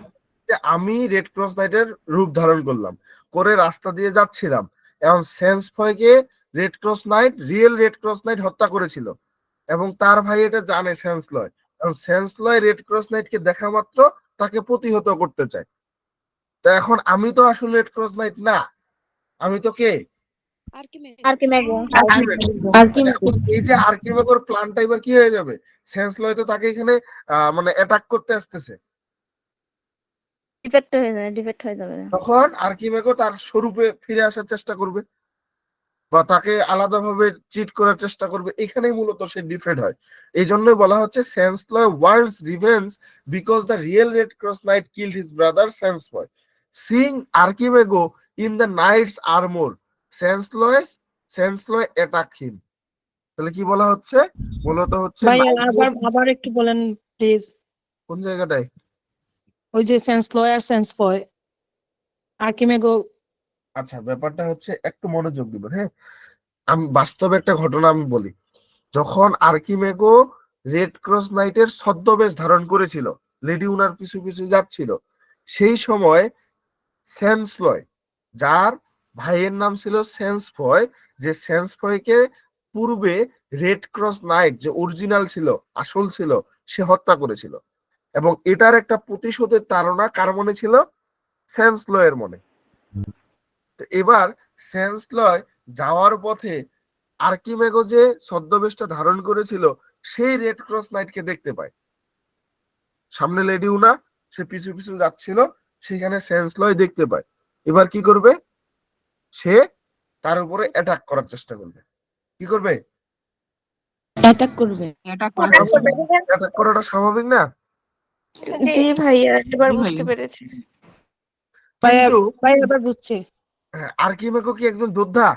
যে আমি রেড ক্রস নাইটের রূপ ধারণ করলাম, করে রাস্তা দিয়ে যাচ্ছিলাম, এখন সেন্সফয়কে Red cross Knight, real Red cross Knight হত্যা করেছিল এবং তার ভাই এটা জানে সেন্সলয়, এবং সেন্সলয় রেড ক্রস নাইটকে দেখা মাত্র তাকে প্রতিহত করতে চায়। তো এখন আমি তো আসলে রেড ক্রস নাইট না, আমি তো কে, আর্কিমেগো। এখন এই যে আর্কিমেগোর প্ল্যানটা এবার কি হয়ে যাবে, সেন্সলয় তো তাকে এখানে মানে অ্যাটাক করতে আসতেছে, ডিফেক্ট হয়ে যাবে। তখন আর্কিমেগো তার স্বরূপে ফিরে আসার চেষ্টা করবে বা তাকে আলাদাভাবে ট্রিট করার চেষ্টা করবে, এখানেই মূলত সে ডিফেক্ট হয়। এই জন্যই বলা হচ্ছে Sansloy wants revenge because the real Red cross Knight killed his brother Sansloy, seeing Archimago in the knight's armour, Sansloy attack him. তাহলে কি বলা হচ্ছে, মূলত হচ্ছে ভাইয়া আবার একটু বলেন প্লিজ। কোন জায়গাটায়? ওই যে সেন্সলয় আর সেন্সফয় আর্কিমেগো। আচ্ছা, ব্যাপারটা হচ্ছে একটু মনোযোগ দিবেন, হ্যাঁ। আমি বাস্তবে একটা ঘটনা আমি বলি, যখন আর্কিমেগো রেড ক্রস নাইটের ছদ্মবেশ ধারণ করেছিল, লেডি উনার পিছু পিছু যাচ্ছিল, সেই সময় সেন্সলয়, যার ভাইয়ের নাম ছিল সেন্সফয়, যে সেন্সফয়কে পূর্বে রেড ক্রস নাইট যে অরিজিনাল ছিল, আসল ছিল, সে হত্যা করেছিল, এবং এটার একটা প্রতিশোধের তাড়না কার মনে ছিল, সেন্সলয়ের মনে। তো এবার সেন্সলয় যাওয়ার পথে আর্কিমেগো যে ছদ্মবেশটা ধারণ করেছিল সেই রেড ক্রস নাইটকে দেখতে পায়, সামনে লেডি উনা, সে পিছু পিছু যাচ্ছিল, সেখানে সেন্সলয় দেখতে পায়। এবার কি করবে, সে তার উপরে অ্যাটাক করার চেষ্টা করবে। কি করবে, অ্যাটাক করবে। এটা অ্যাটাক করাটা স্বাভাবিক না? জি ভাইয়া এবার জি বুঝতে ভাইয়া। পেরেছি। ভাইয়া কিন্তু ভাইয়া এবার বুঝছি। আর্কিমেগো কি একজন যোদ্ধা?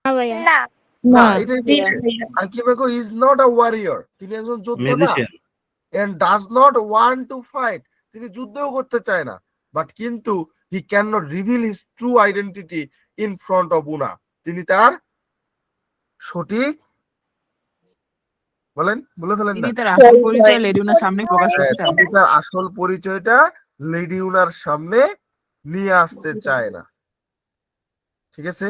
না ভাইয়া। না, না, না এটাই জি বলছে, ভাইয়া। আর্কিমেগো ইজ নট আ ওয়ারিয়র, তিনি একজন যোদ্ধা না, magician. and does not want to fight, তিনি যুদ্ধও করতে চায় না, বাট কিন্তু he cannot reveal his true identity in front of Una, তিনি তার সঠিক, বলে ফেলেন না, তিনি তার আসল পরিচয় লেডি উনার সামনে প্রকাশ করতে চান তিনি তার আসল পরিচয়টা লেডি উনার সামনে নিয়ে আসতে চায় না, ঠিক আছে,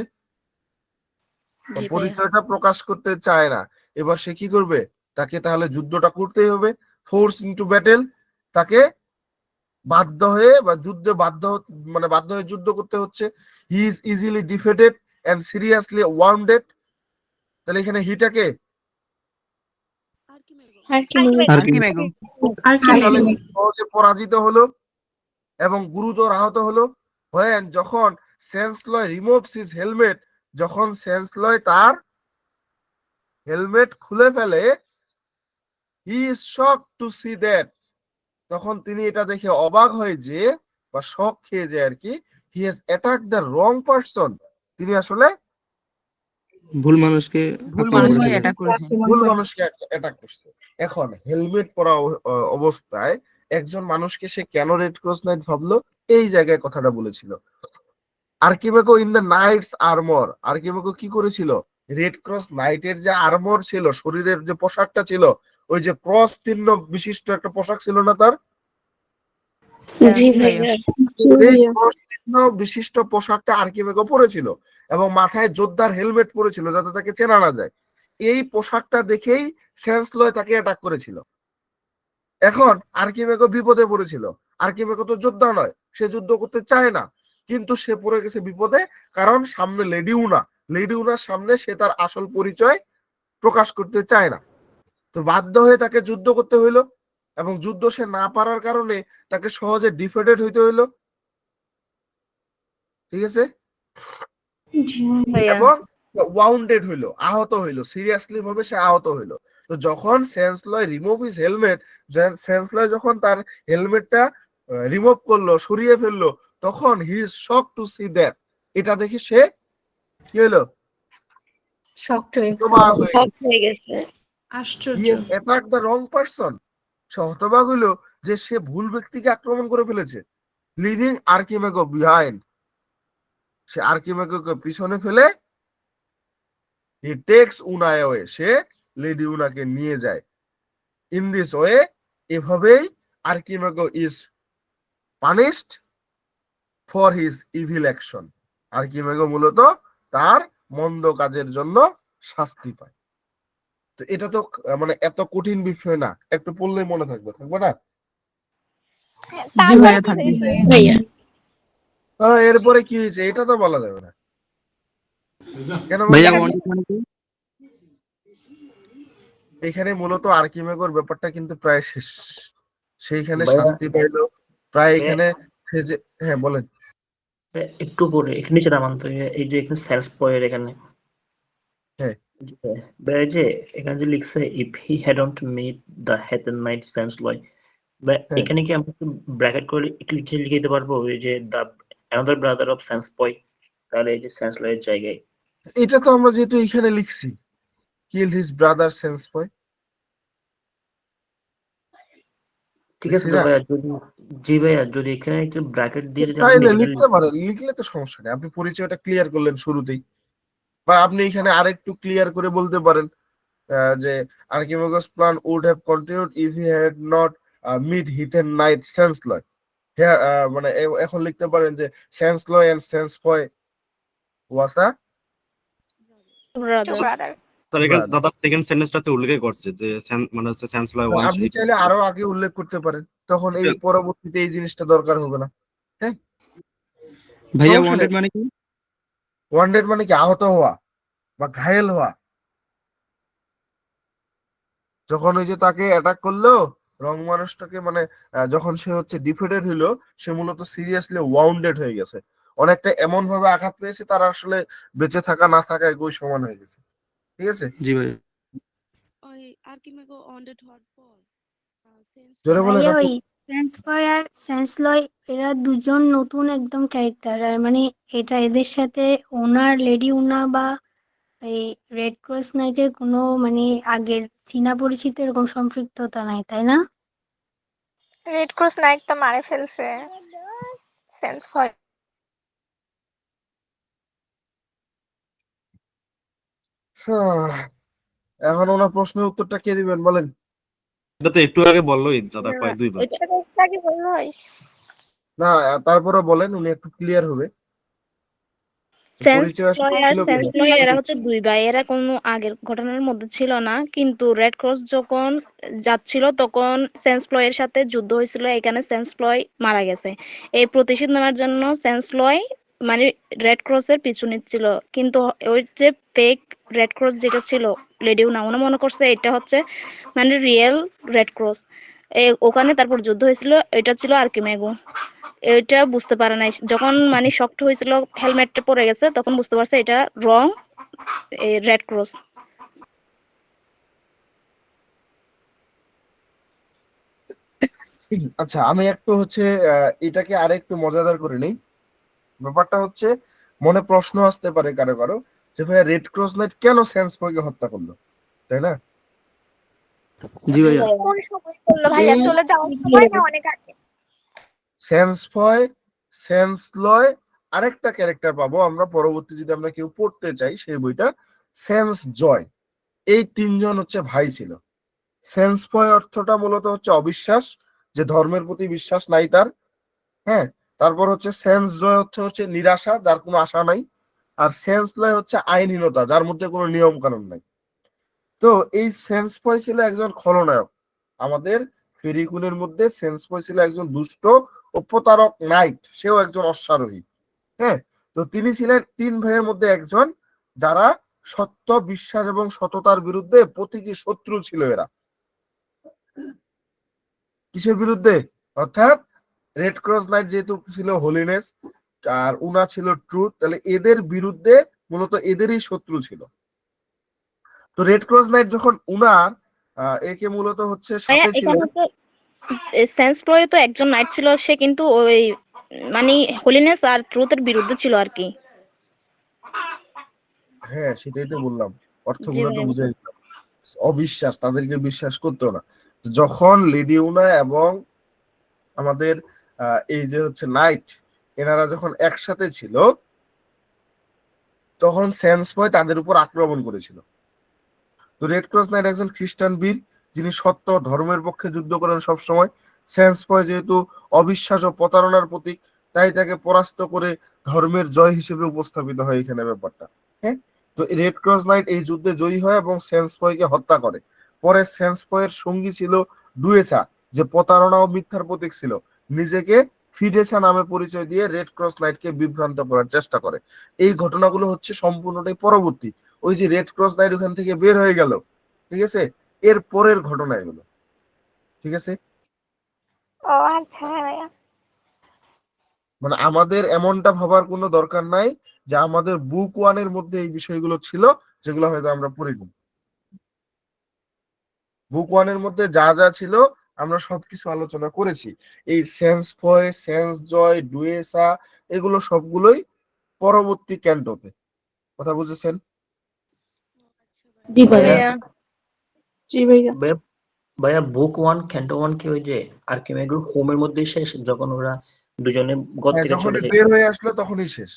জি ভাইয়া। পরিচয়টা প্রকাশ করতে চায় না। এবার সে কি করবে, তাকে তাহলে যুদ্ধটা করতেই হবে, ফোর্স ইনটু ব্যাটেল, তাকে বাধ্য হয়ে বা যুদ্ধে বাধ্য হয়ে যুদ্ধ করতে হচ্ছে। He is easily defeated and seriously wounded, তাহলে এখানে হিটাকে আর্কিমেগো। তাহলে সহজে পরাজিত হলো এবং গুরুতর আহত হলো। যখন সেন্সলয় রিমুভস হিজ হেলমেট, যখন সেন্সলয় তার হেলমেট খুলে ফেলে, he is shocked two see that, তখন তিনি এটা দেখে অবাক হয়ে যে বা শক খেয়ে যায় আর কি, he has attack the wrong person, তিনি আসলে ভুল মানুষকে ভুল আক্রমণ মানুষকে করেছিল। অ্যাটাক করেছে। ভুল মানুষকে অ্যাটাক করছে। এখন হেলমেট পরা অবস্থায় একজন মানুষকে সে কেন রেড ক্রস নাইট ভাবলো, এই জায়গায় কথাটা বলেছিল। আর্কিমেগো ইন দ্য নাইটস আর্মর, আর্কিমেগো কি করেছিল, রেড ক্রস নাইটের যে আর্মর ছিল, শরীরের যে পোশাকটা ছিল, ওই যে ক্রস চিহ্ন বিশিষ্ট একটা পোশাক ছিল না তার, জি জি ভাইয়া। ভাইয়া। এই ক্রস চিহ্ন বিশিষ্ট পোশাকটা আর্কিমেগো পরেছিল এবং মাথায় যোদ্ধার হেলমেট পরেছিল যাতে তাকে চেনা না যায়। এই পোশাকটা দেখেই সেন্সলয় তাকে অ্যাটাক করেছিল। এখন আর্কিমেগো বিপদে পড়েছিল। আর্কিমেগো তো যোদ্ধা নয়, সে যুদ্ধ করতে চায় না, কিন্তু সে পড়ে গেছে বিপদে, কারণ সামনে লেডিউনার সামনে সে তার আসল পরিচয় প্রকাশ করতে চায় না। তো বাধ্য হয়ে তাকে যুদ্ধ করতে হইলো, এবং যুদ্ধ সে না পারার কারণে তাকে সহজে ডিফেটেড হইতে হইলো। ঠিক আছে, ভাইয়া। এবং ওয়াউন্ডেড হইলো, আহত হইলো, সিরিয়াসলি ভাবে সে আহত হইলো। তো যখন Sansloy remove his helmet, Sansloy যখন তার হেলমেটটা রিমুভ করলো, সরিয়ে ফেললো, তখন he is shock to see that, এটা দেখে সে কি হলো, হতবাক হয়ে গেছে। আশ্চর্য। He has attacked the wrong person. সে হতবাক হইলো যে সে ভুল ব্যক্তিকে আক্রমণ করে ফেলেছে। লিভিং আর্কিমেগো বিহাইন্ড, সে আর্কিমেগোকে পিছনে ফেলে he takes Una away, সে লেডি উনাকে নিয়ে যায়। ইন দিস ওয়ে, এভাবেই Archimago is punished for his evil action. Archimago মূলত তার মন্দ কাজের জন্য শাস্তি পায়। তো এটা তো মানে এত কঠিন বিষয় না, একটু পড়লেই মনে থাকবে, থাকবে না? জি তারপর ভাইয়া কি থাকবে। হয়েছে? ভাইয়া এরপরে কি হয়েছে এটা তো বলা যাবে না, কেন ভাইয়া বলতো? ওয়ান্টেড মানে কি? এখানে মূলত আর্কিমেগোর ব্যাপারটা কিন্তু প্রায় শেষ। সেইখানে ভাইয়া, শাস্তি পাইলো প্রায় ভাইয়া, এখানে সে যে, হ্যাঁ বলেন। একটু পরে এখানে নিচে নামান তো, এই যে এখানে সেন্স পয়ের এখানে, হ্যাঁ ভাইয়া যে এখানে যে লিখছে if he hadn't meet the heathen knight Sansloy, হ্যাঁ, এখানে কি আমরা ব্র্যাকেট করে একটু লিখে দিতে পারবো ওই যে the another brother of sense পয়, তাহলে এই যে সেন্স লয়ের জায়গায়। এটা তো আমরা যেহেতু এখানে লিখছি কিল হিজ ব্রাদার সেন্স বয়, ঠিক আছে লিখছি তো না? ভাইয়া, যদি জি ভাইয়া যদি এখানে একটু ব্র্যাকেট দিয়ে যদি আমরা তাইলে এখানে লিখতে পারেন, লিখলে তো সমস্যা নেই। আপনি পরিচয়টা ক্লিয়ার করলেন শুরুতেই, বা আপনি এখানে আরেকটু ক্লিয়ার করে বলতে পারেন যে Archimago's plan would have continued if he had not meet heathen knight Sansloy. হ্যাঁ, মানে এখন লিখতে পারেন যে সেন্স লয় এন্ড সেন্স পয় ওয়াস আ টু ব্রাদার। তার এখানে দাদা সেকেন্ড সেন্টেন্সটাতে উল্লেখ করছে যে মানে হচ্ছে সেন্স লয় ওয়ান্স। আপনি চাইলে আরো আগে উল্লেখ করতে পারেন, তখন এই পরবর্তীতে এই জিনিসটা দরকার হবে না। হ্যাঁ, ভাইয়া সমস্যা ওয়ান্টেড নেই। মানে কি? ওয়ান্ডেড মানে কি, আহত হওয়া বা ঘায়েল হওয়া। যখন ওই যে তাকে অ্যাটাক করলো রং মানুষটাকে, মানে যখন সে হচ্ছে ডিফেটেড হইলো, সে মূলত সিরিয়াসলি ওয়াউন্ডেড হয়ে গেছে, অনেকটা এমন ভাবে আঘাত পেয়েছে তার আসলে বেঁচে থাকা না থাকা একই সমান হয়ে গেছে। ঠিক আছে, জি ভাইয়া। ওই আর্কিমেগো ওয়ান্টেড হওয়ার পর জোরে বলেন ভাইয়া আপু। ওই সেন্সফয় আর সেন্সলয় এরা দুজন নতুন একদম ক্যারেক্টার, আর মানে এটা এদের সাথে ওনার লেডি উনা বা এই রেড ক্রস নাইটের কোনো মানে আগের চীনা পরিচিত এরকম সম্পৃক্ততা নাই, তাই না? রেড ক্রস নাইট তো মারে ফেলছে সেন্স হয়। এখন ওনার প্রশ্নের উত্তরটা কে দিবেন বলেন? এটা তো একটু আগে বললোই দাদা, কয় দুইবার। ওইটা তো একটু আগে বললো হয়। না, তারপরে বলেন, উনি একটু ক্লিয়ার হবে। পরিচয় আসলে সেন্সলয় আর ছিল কিনা? সেন্সলয় এরা হচ্ছে দুই ভাই, এরা কোনো আগের ঘটনার মধ্যে ছিল না, কিন্তু রেড ক্রস যখন যাচ্ছিল তখন সেন্সলয়ের সাথে যুদ্ধ হয়েছিল, এখানে সেন্সলয় মারা গেছে। এই প্রতিশোধ নেওয়ার জন্য সেন্সলয় মানে রেড ক্রসের পিছু নিচ্ছিল, কিন্তু ওই যে ফেক রেড ক্রস যেটা ছিল লেডিও না, ওনা মনে করছে এটা হচ্ছে মানে রিয়েল রেড ক্রস। ওখানে তারপর যুদ্ধ হয়েছিল, এটা ছিল আর্কিমেগো। এটা বুঝতে পারে নাই, যখন মানে শক্ট হয়েছিল হেলমেটটা পরে গেছে তখন বুঝতে পারছে এটা রং রেড ক্রস। আচ্ছা, আমি একটু হচ্ছে এটাকে আরেকটু মজাদার করে নেই। ব্যাপারটা হচ্ছে, মনে প্রশ্ন আসতে পারে কারো কারো যে ভাইয়া রেড ক্রস নাইট কেন স্যান্সপয়কে হত্যা করলো, তাই না? জি ভাইয়া। কোন সময় করলো ভাইয়া? চলে যাওয়ার সময় না অনেক আগে? স্যান্সপয়, স্যান্সলয়, আরেকটা ক্যারেক্টার পাবো আমরা পরবর্তী, যদি আমরা কেউ পড়তে চাই সেই বইটা, সেন্স জয়। এই তিনজন হচ্ছে ভাই ছিল। সেন্সপয় অর্থটা মূলত হচ্ছে অবিশ্বাস, যে ধর্মের প্রতি বিশ্বাস নাই তার। হ্যাঁ, তারপর হচ্ছে সেন্স জয় হচ্ছে নিরাশা, যার কোনো আশা নাই। আর সেন্স লয় হচ্ছে আইনহীনতা, যার মধ্যে কোনো নিয়ম কানুন নাই। তো এই সেন্সপয় ছিল একজন খলনায়ক। আমাদের ফেরিকুলের মধ্যে সেন্সপয় ছিল একজন দুষ্ট ও প্রতারক নাইট, সেও একজন অশ্বারোহী। হ্যাঁ, তো তিনি ছিলেন 3 ভাইয়ের মধ্যে একজন, যারা সত্য, বিশ্বাস এবং সততার বিরুদ্ধে প্রতীকী শত্রু ছিল এরা। কিসের বিরুদ্ধে? অর্থাৎ রেড ক্রস নাইট যেহেতু ছিল হোলিনেস আর উনা ছিল ট্রুথ, তাহলে এদের বিরুদ্ধে মূলত এদেরই শত্রু ছিল। তো রেড ক্রস নাইট যখন উনার একে মূলত হচ্ছে ভাইয়া সাথে ছিল, এখানে তো সেন্সপ্লয় তো একজন নাইট ছিল, সে কিন্তু ওই মানে হোলিনেস আর ট্রুথের বিরুদ্ধে ছিল আর কি। হ্যাঁ সেটাই তো বললাম, জি অর্থগুলো তো ভাইয়া। বুঝাই দিলাম। অবিশ্বাস, তাদেরকে বিশ্বাস করতো না। যখন লেডি উনা এবং আমাদের এই যে হচ্ছে নাইট, এনারা যখন একসাথে ছিল, তখন সেন্সপয় তাদের উপর আক্রমণ করেছিল। তো রেড ক্রস নাইট একজন খ্রিস্টান বীর, যিনি সত্য ধর্মের পক্ষে যুদ্ধ করেন সবসময়। সেন্সপয় যেহেতু অবিশ্বাস ও প্রতারণার প্রতীক, তাই তাকে পরাস্ত করে ধর্মের জয় হিসেবে উপস্থাপিত হয় এখানে ব্যাপারটা। হ্যাঁ, তো রেড ক্রস নাইট এই যুদ্ধে জয়ী হয় এবং সেন্সপয়কে হত্যা করে। পরে সেন্সপয়ের সঙ্গী ছিল ডুয়েসা, যে প্রতারণা ও মিথ্যার প্রতীক ছিল। নিজেকে ফিডেসা নামে পরিচয় দিয়ে রেড ক্রস নাইটকে বিভ্রান্ত করার চেষ্টা করে। এই ঘটনাগুলো হচ্ছে সম্পূর্ণটাই পরবর্তী। ওই যে রেড ক্রস নাইট ওখান থেকে বের হয়ে গেল, ঠিক আছে, এর পরের ঘটনা এগুলো, ঠিক আছে। ও আচ্ছা, হ্যাঁ ভাইয়া। মানে আমাদের এমনটা ভাবার কোনো দরকার নাই যে আমাদের বুক ওয়ানের মধ্যে এই বিষয়গুলো ছিল, যেগুলো হয়তো আমরা পড়িনি। বুক ওয়ানের মধ্যে যা যা ছিল আমরা সবকিছু আলোচনা করেছি। এই সেন্স ফয়, সেন্স জয়, ডুয়েসা, এগুলো সবগুলোই পরবর্তী ক্যান্টোতে। কথা বুঝেছেন? জি ভাইয়া ভাইয়া। জি ভাইয়া। ভাইয়া ভাইয়া বুক 1 ক্যান্টো 1 কি ওই যে আর্কিমেগুর হোমের মধ্যে শেষ, যখন ওরা দুজনে ঘর হ্যাঁ, থেকে চলে যখনই যায়? বের হয়ে আসলো তখনই শেষ।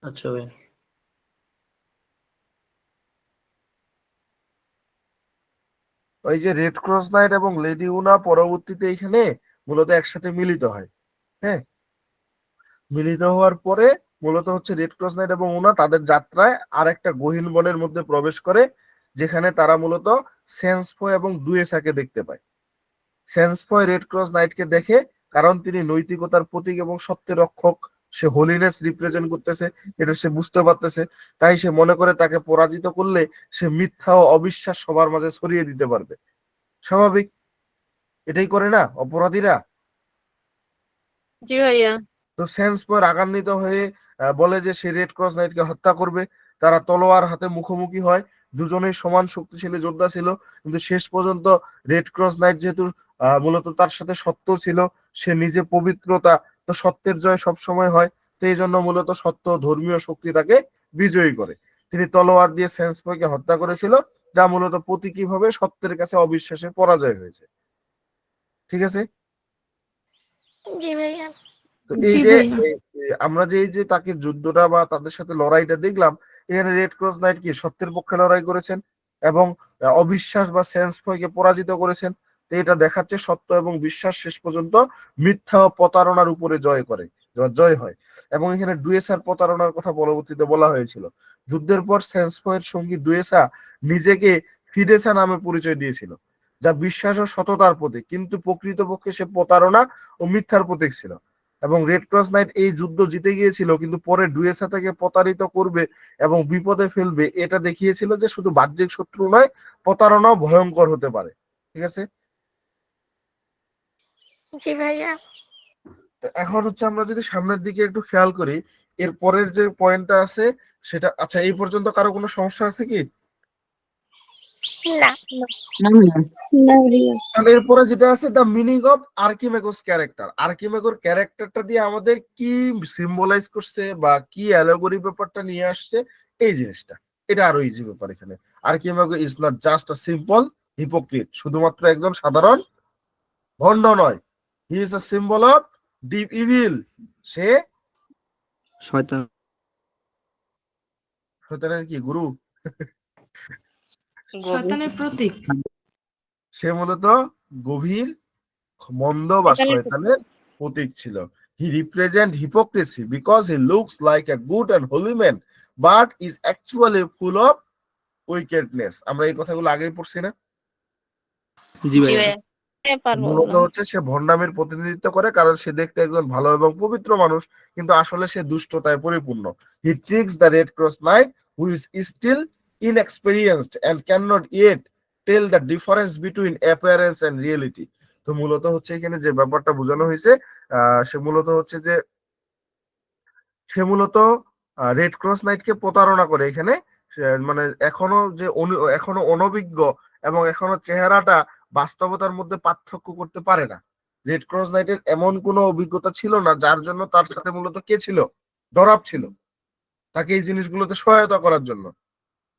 আচ্ছা ভাইয়া। ওই যে রেড ক্রস নাইট এবং লেডি উনা পরবর্তীতে এখানে মূলত একসাথে মিলিত হয়। হ্যাঁ, মিলিত হওয়ার পরে মূলত হচ্ছে রেড ক্রস নাইট এবং উনা তাদের যাত্রায় আর একটা গহীন বনের মধ্যে প্রবেশ করে, যেখানে তারা মূলত সেন্সফয় এবং ডুয়েসাকে দেখতে পায়। সেন্সফয় রেড ক্রস নাইটকে দেখে, কারণ তিনি নৈতিকতার প্রতীক এবং সত্যের রক্ষক, সে হোলিনেস রিপ্রেজেন্ট করতেছে, এটা সে বুঝতে পারতেছে। তাই সে মনে করে তাকে পরাজিত করলে সে মিথ্যা ও অবিশ্বাস সবার মাঝে ছড়িয়ে দিতে পারবে। স্বাভাবিক, এটাই করে না অপরাধীরা? জি ভাইয়া। তো সেন্সপয় রাগান্বিত হয়ে বলে যে সে রেড ক্রস নাইটকে হত্যা করবে। তারা তলোয়ার হাতে মুখোমুখি হয়। দুজনেই সমান শক্তিশালী যোদ্ধা ছিল, কিন্তু শেষ পর্যন্ত রেড ক্রস নাইট যেহেতু মূলত তার সাথে সত্য ছিল, সে নিজে পবিত্রতা, তো সত্যের জয় সব সময় হয়, তো এই জন্য মূলত সত্য ধর্মীয় শক্তি তাকে বিজয়ী করে। তিনি তলোয়ার দিয়ে সেন্সপয়কে হত্যা করেছিল, যা মূলত প্রতীকীভাবে সত্যের কাছে অবিশ্বাসের পরাজয় হয়েছে। ঠিক আছে। জি ভাইয়া। তো এই জি যে ভাইয়া। আমরা যে এই যে তাকে যুদ্ধটা বা তাদের সাথে লড়াইটা দেখলাম, এখানে রেড ক্রস নাইট কি সত্যের পক্ষে লড়াই করেছেন এবং অবিশ্বাস বা সেন্স ভয়কে পরাজিত করেছেন। তো এটা দেখাচ্ছে সত্য এবং বিশ্বাস শেষ পর্যন্ত মিথ্যা ও প্রতারণার উপরে জয় করে, জয় হয়। এবং এখানে ডুয়েসার প্রতারণার কথা পরবর্তীতে বলা হয়েছিল। যুদ্ধের পর সেন্স ভয়ের সঙ্গী ডুয়েসা নিজেকে ফিডেসা নামে পরিচয় দিয়েছিল, যা বিশ্বাস ও সততার প্রতীক, কিন্তু প্রকৃতপক্ষে সে প্রতারণা ও মিথ্যার প্রতীক ছিল। এবং রেড ক্রস নাইট এই যুদ্ধ জিতে গিয়েছিল, কিন্তু পরে ডুয়েসা তাকে প্রতারিত করবে এবং বিপদে ফেলবে, এটা দেখিয়েছিল যে শুধু বাহ্যিক শত্রু নয়, প্রতারণাও ভয়ঙ্কর হতে পারে। ঠিক আছে। জি ভাইয়া। তো এখন হচ্ছে আমরা যদি সামনের দিকে একটু খেয়াল করি, এর পরের যে পয়েন্টটা আছে সেটা, আচ্ছা এই পর্যন্ত কারো কোনো সমস্যা আছে কি? না। না ভাইয়া। না ভাইয়া। তাহলে এরপরে যেটা আছে দ্য মিনিং অফ আর্কিমেগোস ক্যারেক্টার। আর্কিমেগোর ক্যারেক্টারটা দিয়ে আমাদের কি সিম্বলাইজ করছে বা কি অ্যালেগরি ব্যাপারটা নিয়ে আসছে, এই জিনিসটা, এটা আরো ইজি ব্যাপার এখানে। Archimago is not just a simple hypocrite, শুধুমাত্র একজন সাধারণ ভণ্ড নয়, he is a symbol of deep evil, সে শয়তান। শয়তানের কি গুরু? শয়তানের প্রতীক। সে মূলত গভীর মন্দ বা শয়তানের প্রতীক ছিল। He represent hypocrisy because he looks like a good and holy man but is actually full of wickedness. আমরা এই কথাগুলো আগেই পড়ছি না? জি জি ভাইয়া। ভাইয়া। মূলত হচ্ছে সে ভণ্ডামির প্রতিনিধিত্ব করে, কারণ সে দেখতে একজন ভালো এবং পবিত্র মানুষ, কিন্তু আসলে সে দুষ্টতায় পরিপূর্ণ। He tricks the red cross Knight who is still inexperienced and can not yet tell the difference between appearance and reality. তো মূলত হচ্ছে এখানে যে ব্যাপারটা বোঝানো হয়েছে, সে মূলত হচ্ছে যে সে মূলত রেড ক্রস নাইটকে প্রতারণা করে এখানে। মানে এখনো অনভিজ্ঞ এবং এখনো চেহারাটা বাস্তবতার মধ্যে পার্থক্য করতে পারে না। রেড ক্রস নাইটের এমন কোনো অভিজ্ঞতা ছিল না, যার জন্য তার সাথে মূলত কে ছিল? ডরাপ ছিল, তাকে এই জিনিসগুলোতে সহায়তা করার জন্য।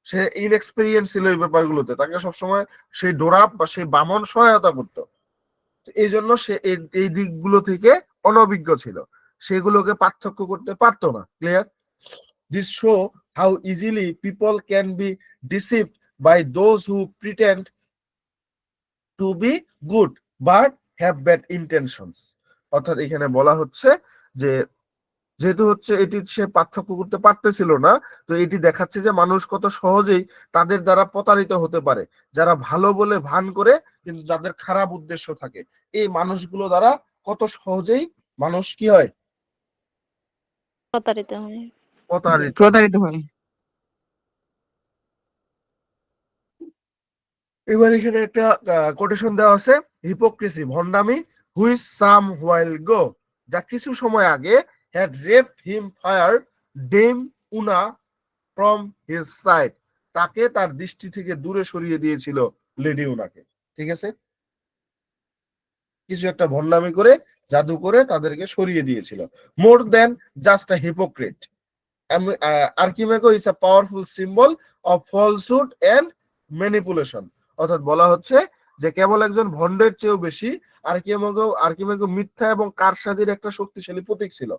সে ইনএক্সপেরিয়েন্স ছিল এই ব্যাপারগুলোতে, তাকে সবসময় সেই ডোরাপ বা সেই বামন সহায়তা করতো। এই জন্য সে এই দিকগুলো থেকে অনভিজ্ঞ ছিল, সেগুলোকে পার্থক্য করতে পারতো না। Clear? This show how easily people can be deceived by those who pretend to be good but have bad intentions. অর্থাৎ এখানে বলা হচ্ছে যে যেহেতু হচ্ছে এটি সে পার্থক্য করতে পারতেছিল না, তো এটি দেখাচ্ছে যে মানুষ কত সহজেই তাদের দ্বারা প্রতারিত হতে পারে, যারা ভালো বলে ভান করে কিন্তু যাদের খারাপ উদ্দেশ্য থাকে, এই মানুষগুলো দ্বারা কত সহজেই মানুষ কি হয়? প্রতারিত হয়। প্রতারিত হয়। এবার এখানে একটা কোটেশন দেওয়া আছে, হিপোক্রেসি ভন্ডামি হুইচ সাম হোয়াইল গো, যা কিছু সময় আগে had raped him fire dame Una from his side, তাকে তার দৃষ্টি থেকে দূরে সরিয়ে দিয়েছিল লেডি উনাকে। ঠিক আছে, কিছু একটা ভন্ডামি করে জাদু করে তাদেরকে সরিয়ে দিয়েছিল। More than just a hypocrite, Archimago is a powerful symbol of falsehood and manipulation. অর্থাৎ বলা হচ্ছে যে কেবল একজন ভন্ডের চেয়েও বেশি আর্কিমাগো মিথ্যা এবং কারসাজির একটা শক্তিশালী প্রতীক ছিল।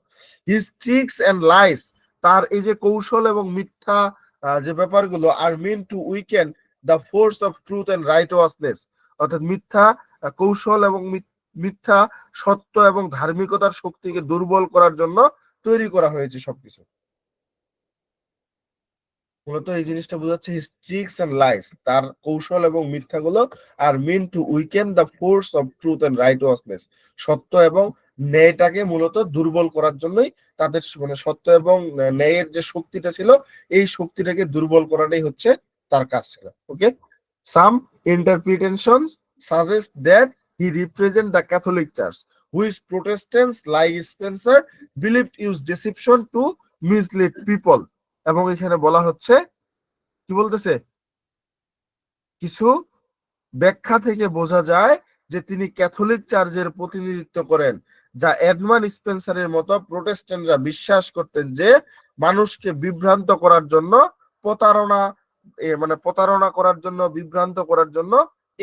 হিজ ট্রিক্স এন্ড লাইস, তার এই যে কৌশল এবং মিথ্যা যে ব্যাপারগুলো are mean to weaken the force of truth and righteousness. অর্থাৎ মিথ্যা কৌশল এবং মিথ্যা সত্য এবং ধার্মিকতার শক্তিকে দুর্বল করার জন্য তৈরি করা হয়েছে সবকিছু। মূলত এই জিনিসটা বোঝাচ্ছে হিজ ট্রিক্স এন্ড লাইস, তার কৌশল এবং মিথ্যাগুলো আর mean to weaken the force of truth and righteousness, সত্য এবং ন্যায়টাকে মূলত দুর্বল করার জন্যই তাদের মানে সত্য এবং ন্যায়ের যে শক্তিটা ছিল এই শক্তিটাকে দুর্বল করাটাই হচ্ছে তার কাজ ছিল। Okay, some interpretations suggest that he represent the Catholic church which Protestants like Spenser believed use deception to mislead people. এবং এখানে বলা হচ্ছে কি বলতেছে, কিছু ব্যাখ্যা থেকে বোঝা যায় যে তিনি ক্যাথলিক চার্চের প্রতিনিধিত্ব করেন, যা এডমান্ড স্পেন্সারের মতো প্রোটেস্ট্যান্টরা বিশ্বাস করতেন যে মানুষকে বিভ্রান্ত করার জন্য প্রতারণা করার জন্য বিভ্রান্ত করার জন্য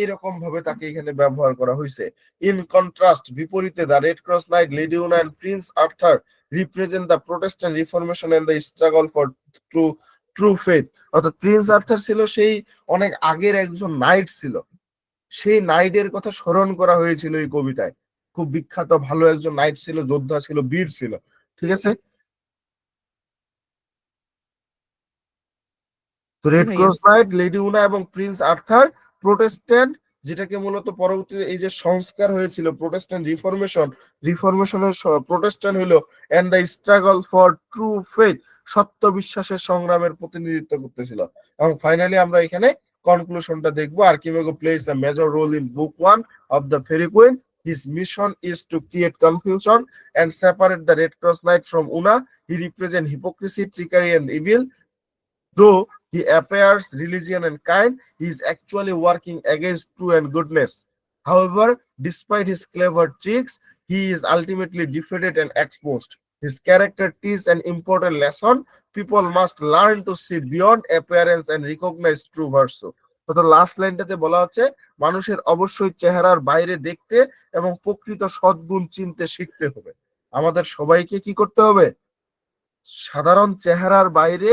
এরকম ভাবে তাকে এখানে ব্যবহার করা হয়েছে। ইন কন্ট্রাস্ট, বিপরীতে the red cross knight, lady Una and Prince Arthur represent the Protestant Reformation and the struggle for true faith. অর্থাৎ প্রিন্স আর্থার ছিল সেই অনেক আগের একজন নাইট ছিল, সেই নাইটের কথা স্মরণ করা হয়েছিল এই কবিতায়। খুব বিখ্যাত ভালো একজন নাইট ছিল, যোদ্ধা ছিল, বীর ছিল। ঠিক আছে, তো রেড ক্রস নাইট, লেডি উনা এবং প্রিন্স আর্থার প্রোটেস্ট্যান্ট, যেটাকে মূলত পরবর্তীতে এই যে সংস্কার হয়েছিল প্রোটেস্ট্যান্ট রিফরমেশনের প্রোটেস্ট্যান্ট হলো and the struggle for true faith, সত্য বিশ্বাসের সংগ্রামের প্রতিনিধিত্ব করতেছিল। এবং ফাইনালি আমরা এখানে কনক্লুশনটা দেখবো। Archimago plays a major role in book 1 of the Faerie Queene. His mission is to create confusion and separate the Red Cross Knight from Una. He represents hypocrisy, trickery, and evil. Though he appears religious and kind, he is actually working against truth and goodness. However, despite his clever tricks, he is ultimately defeated and exposed. His character teaches an important lesson. People must learn to see beyond appearance and recognize true virtue. তো last লাইনটাতে বলা হচ্ছে মানুষের অবশ্যই চেহারার বাইরে দেখতে এবং প্রকৃত সদ্গুণ চিনতে শিখতে হবে। আমাদের সবাইকে কি করতে হবে? সাধারণ চেহারার বাইরে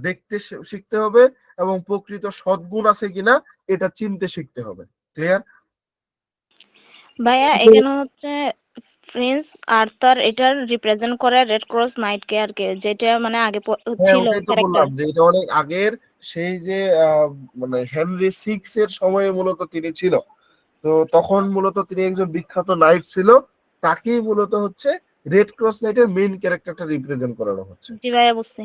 দেখতে শিখতে হবে এবং প্রকৃত সদ্গুণ আছে কিনা এটা চিনতে শিখতে হবে। ক্লিয়ার? ভাইয়া এখানে হচ্ছে প্রিন্স আর্থার এটার রিপ্রেজেন্ট করে রেড ক্রস নাইটকে আর কি, যেটা মানে আগে হ্যাঁ, ছিল ওটাই তো ক্যারেক্টার। বললাম যে এটা অনেক আগের, সেই যে মানে হেনরি সিক্স এর সময়ে মূলত তিনি ছিল। তো তখন মূলত তিনি একজন বিখ্যাত নাইট ছিল, তাকেই মূলত হচ্ছে রেড ক্রস নাইটের মেইন ক্যারেক্টারটা রিপ্রেজেন্ট করানো হচ্ছে। জি ভাইয়া বুঝছি।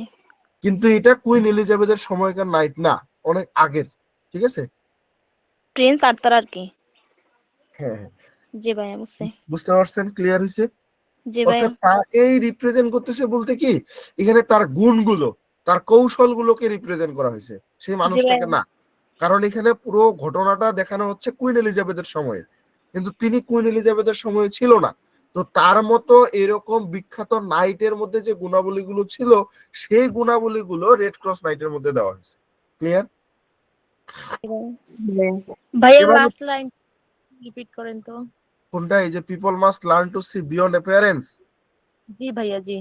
কিন্তু এটা কুইন এলিজাবেথের সময়কার নাইট না, অনেক আগের। ঠিক আছে? প্রিন্স আর্থার আর কি। হ্যাঁ হ্যাঁ, জি ভাইয়া বুঝছি। বুঝতে পারছেন? ক্লিয়ার হয়েছে? জি ভাইয়া। অর্থাৎ তাকেই রিপ্রেজেন্ট করতেছে বলতে কি এখানে তার গুণগুলো, তার কৌশলগুলোকে রিপ্রেজেন্ট করা হয়েছে, সেই মানুষটাকে না। কারণ এখানে পুরো ঘটনাটা দেখানো হচ্ছে কুইন এলিজাবেথের সময়ে, কিন্তু তিনি কুইন এলিজাবেথের সময়ে ছিল না। তো তার মতো এরকম বিখ্যাত নাইটের মধ্যে যে গুণাবলীগুলো ছিল, সেই গুণাবলীগুলো রেড ক্রস নাইটের মধ্যে দেওয়া হয়েছে। ক্লিয়ার? ভাইয়া এবার লাস্ট লাইন রিপিট করেন তো। কোনটা? এই যে people must learn to see beyond appearance. জি ভাইয়া জি।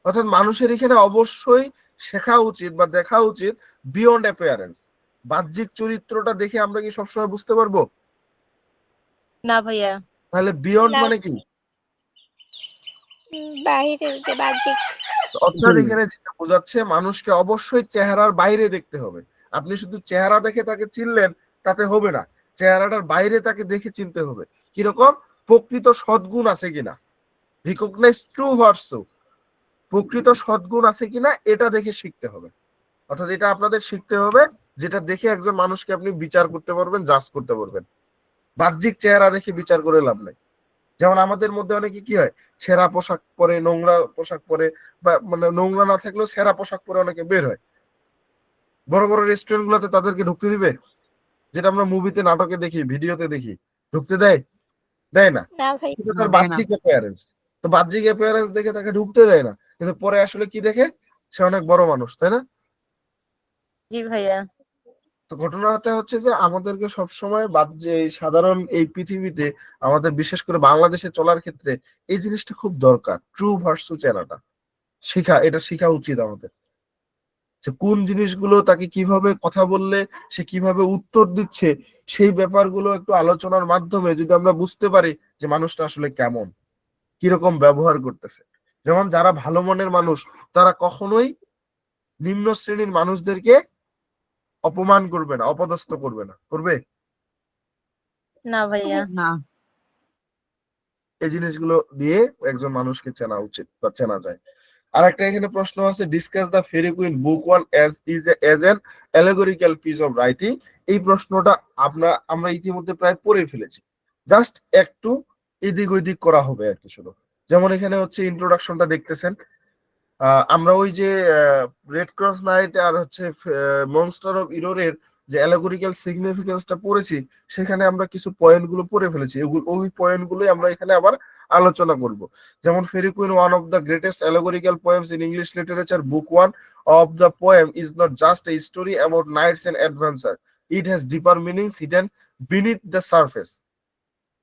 অর্থাৎ মানুষের এখানে অবশ্যই শেখা উচিত বা দেখা উচিত বিয়ন্ড অ্যাপিয়ারেন্স। বাহ্যিক চরিত্রটা দেখে আমরা কি সবসময় বুঝতে পারবো? না ভাইয়া। তাহলে বিয়ন্ড না। মানে কি? বাহিরের যে বাহ্যিক। অর্থাৎ এখানে যেটা বোঝাচ্ছে মানুষকে অবশ্যই চেহারার বাইরে দেখতে হবে। আপনি শুধু চেহারা দেখে তাকে চিনলেন তাতে হবে না, চেহারাটার বাইরে তাকে দেখে চিনতে হবে। কিরকম? প্রকৃত সদ্গুণ আছে কিনা, রিকগনাইজ ট্রু ভার্চু, প্রকৃত সদ্গুণ আছে কিনা এটা দেখে শিখতে হবে। অর্থাৎ এটা আপনাদের শিখতে হবে, যেটা দেখে একজন মানুষকে আপনি বিচার করতে পারবেন, জাজ করতে পারবেন। বাহ্যিক চেহারা দেখে বিচার করে লাভ নাই। যেমন আমাদের মধ্যে অনেকে কি হয়, ছেঁড়া পোশাক পরে, নোংরা পোশাক পরে, বা মানে নোংরা না থাকলেও ছেঁড়া পোশাক পরে অনেকে বের হয়। বড় বড় রেস্টুরেন্ট গুলোতে তাদেরকে ঢুকতে দিবে? যেটা আমরা মুভিতে, নাটকে দেখি, ভিডিওতে দেখি, ঢুকতে দেয়? দেয় না। না ভাই। কিন্তু তার বাহ্যিক অ্যাপিয়ারেন্স, তো বাহ্যিক অ্যাপিয়ারেন্স দেখে তাকে ঢুকতে দেয় না, কিন্তু পরে আসলে কি দেখে? সে অনেক বড় মানুষ, তাই না? জি ভাইয়া। তো ঘটনাটা হচ্ছে যে আমাদেরকে সবসময় যে সাধারণ এই পৃথিবীতে, আমাদের বিশেষ করে বাংলাদেশে চলার ক্ষেত্রে এই জিনিসটা খুব দরকার। ট্রু ভার্সু চেনাটা এটা শেখা উচিত আমাদের, যে কোন জিনিসগুলো তাকে কিভাবে কথা বললে সে কিভাবে উত্তর দিচ্ছে, সেই ব্যাপারগুলো একটু আলোচনার মাধ্যমে যদি আমরা বুঝতে পারি যে মানুষটা আসলে কেমন, কিরকম ব্যবহার করতেছে। যেমন যারা ভালো মনের মানুষ, তারা কখনোই নিম্ন শ্রেণীর মানুষদেরকে অপমান করবে না, অপদস্থ করবে না। করবে? না ভাইয়া। না। এই জিনিসগুলো দিয়ে একজন মানুষকে চেনা উচিত বা চেনা যায়। আর একটা এখানে প্রশ্ন আছে, discuss the Faerie Queene book 1 as an allegorical piece of writing। এই প্রশ্নটা আমরা ইতিমধ্যে প্রায় পড়ে ফেলেছি, জাস্ট একটু এদিক ওইদিক করা হবে আর কি শুধু। যেমন এখানে হচ্ছে ইন্ট্রোডাকশনটা দেখতেছেন, আমরা ওই যে রেড ক্রস নাইট আর হচ্ছে মনস্টার অফ ইরোরের যে অ্যালগরিক্যাল সিগনিফিকেন্সটা পড়েছি, সেখানে আমরা কিছু পয়েন্ট গুলো পড়ে ফেলেছি। ওই পয়েন্ট গুলোই আমরা এখানে আবার আলোচনা করব। যেমন Faerie Queene, one of the greatest allegorical poems in English literature, book 1 of the poem is not just a story about knights and adventure. It has deeper meanings hidden beneath the surface.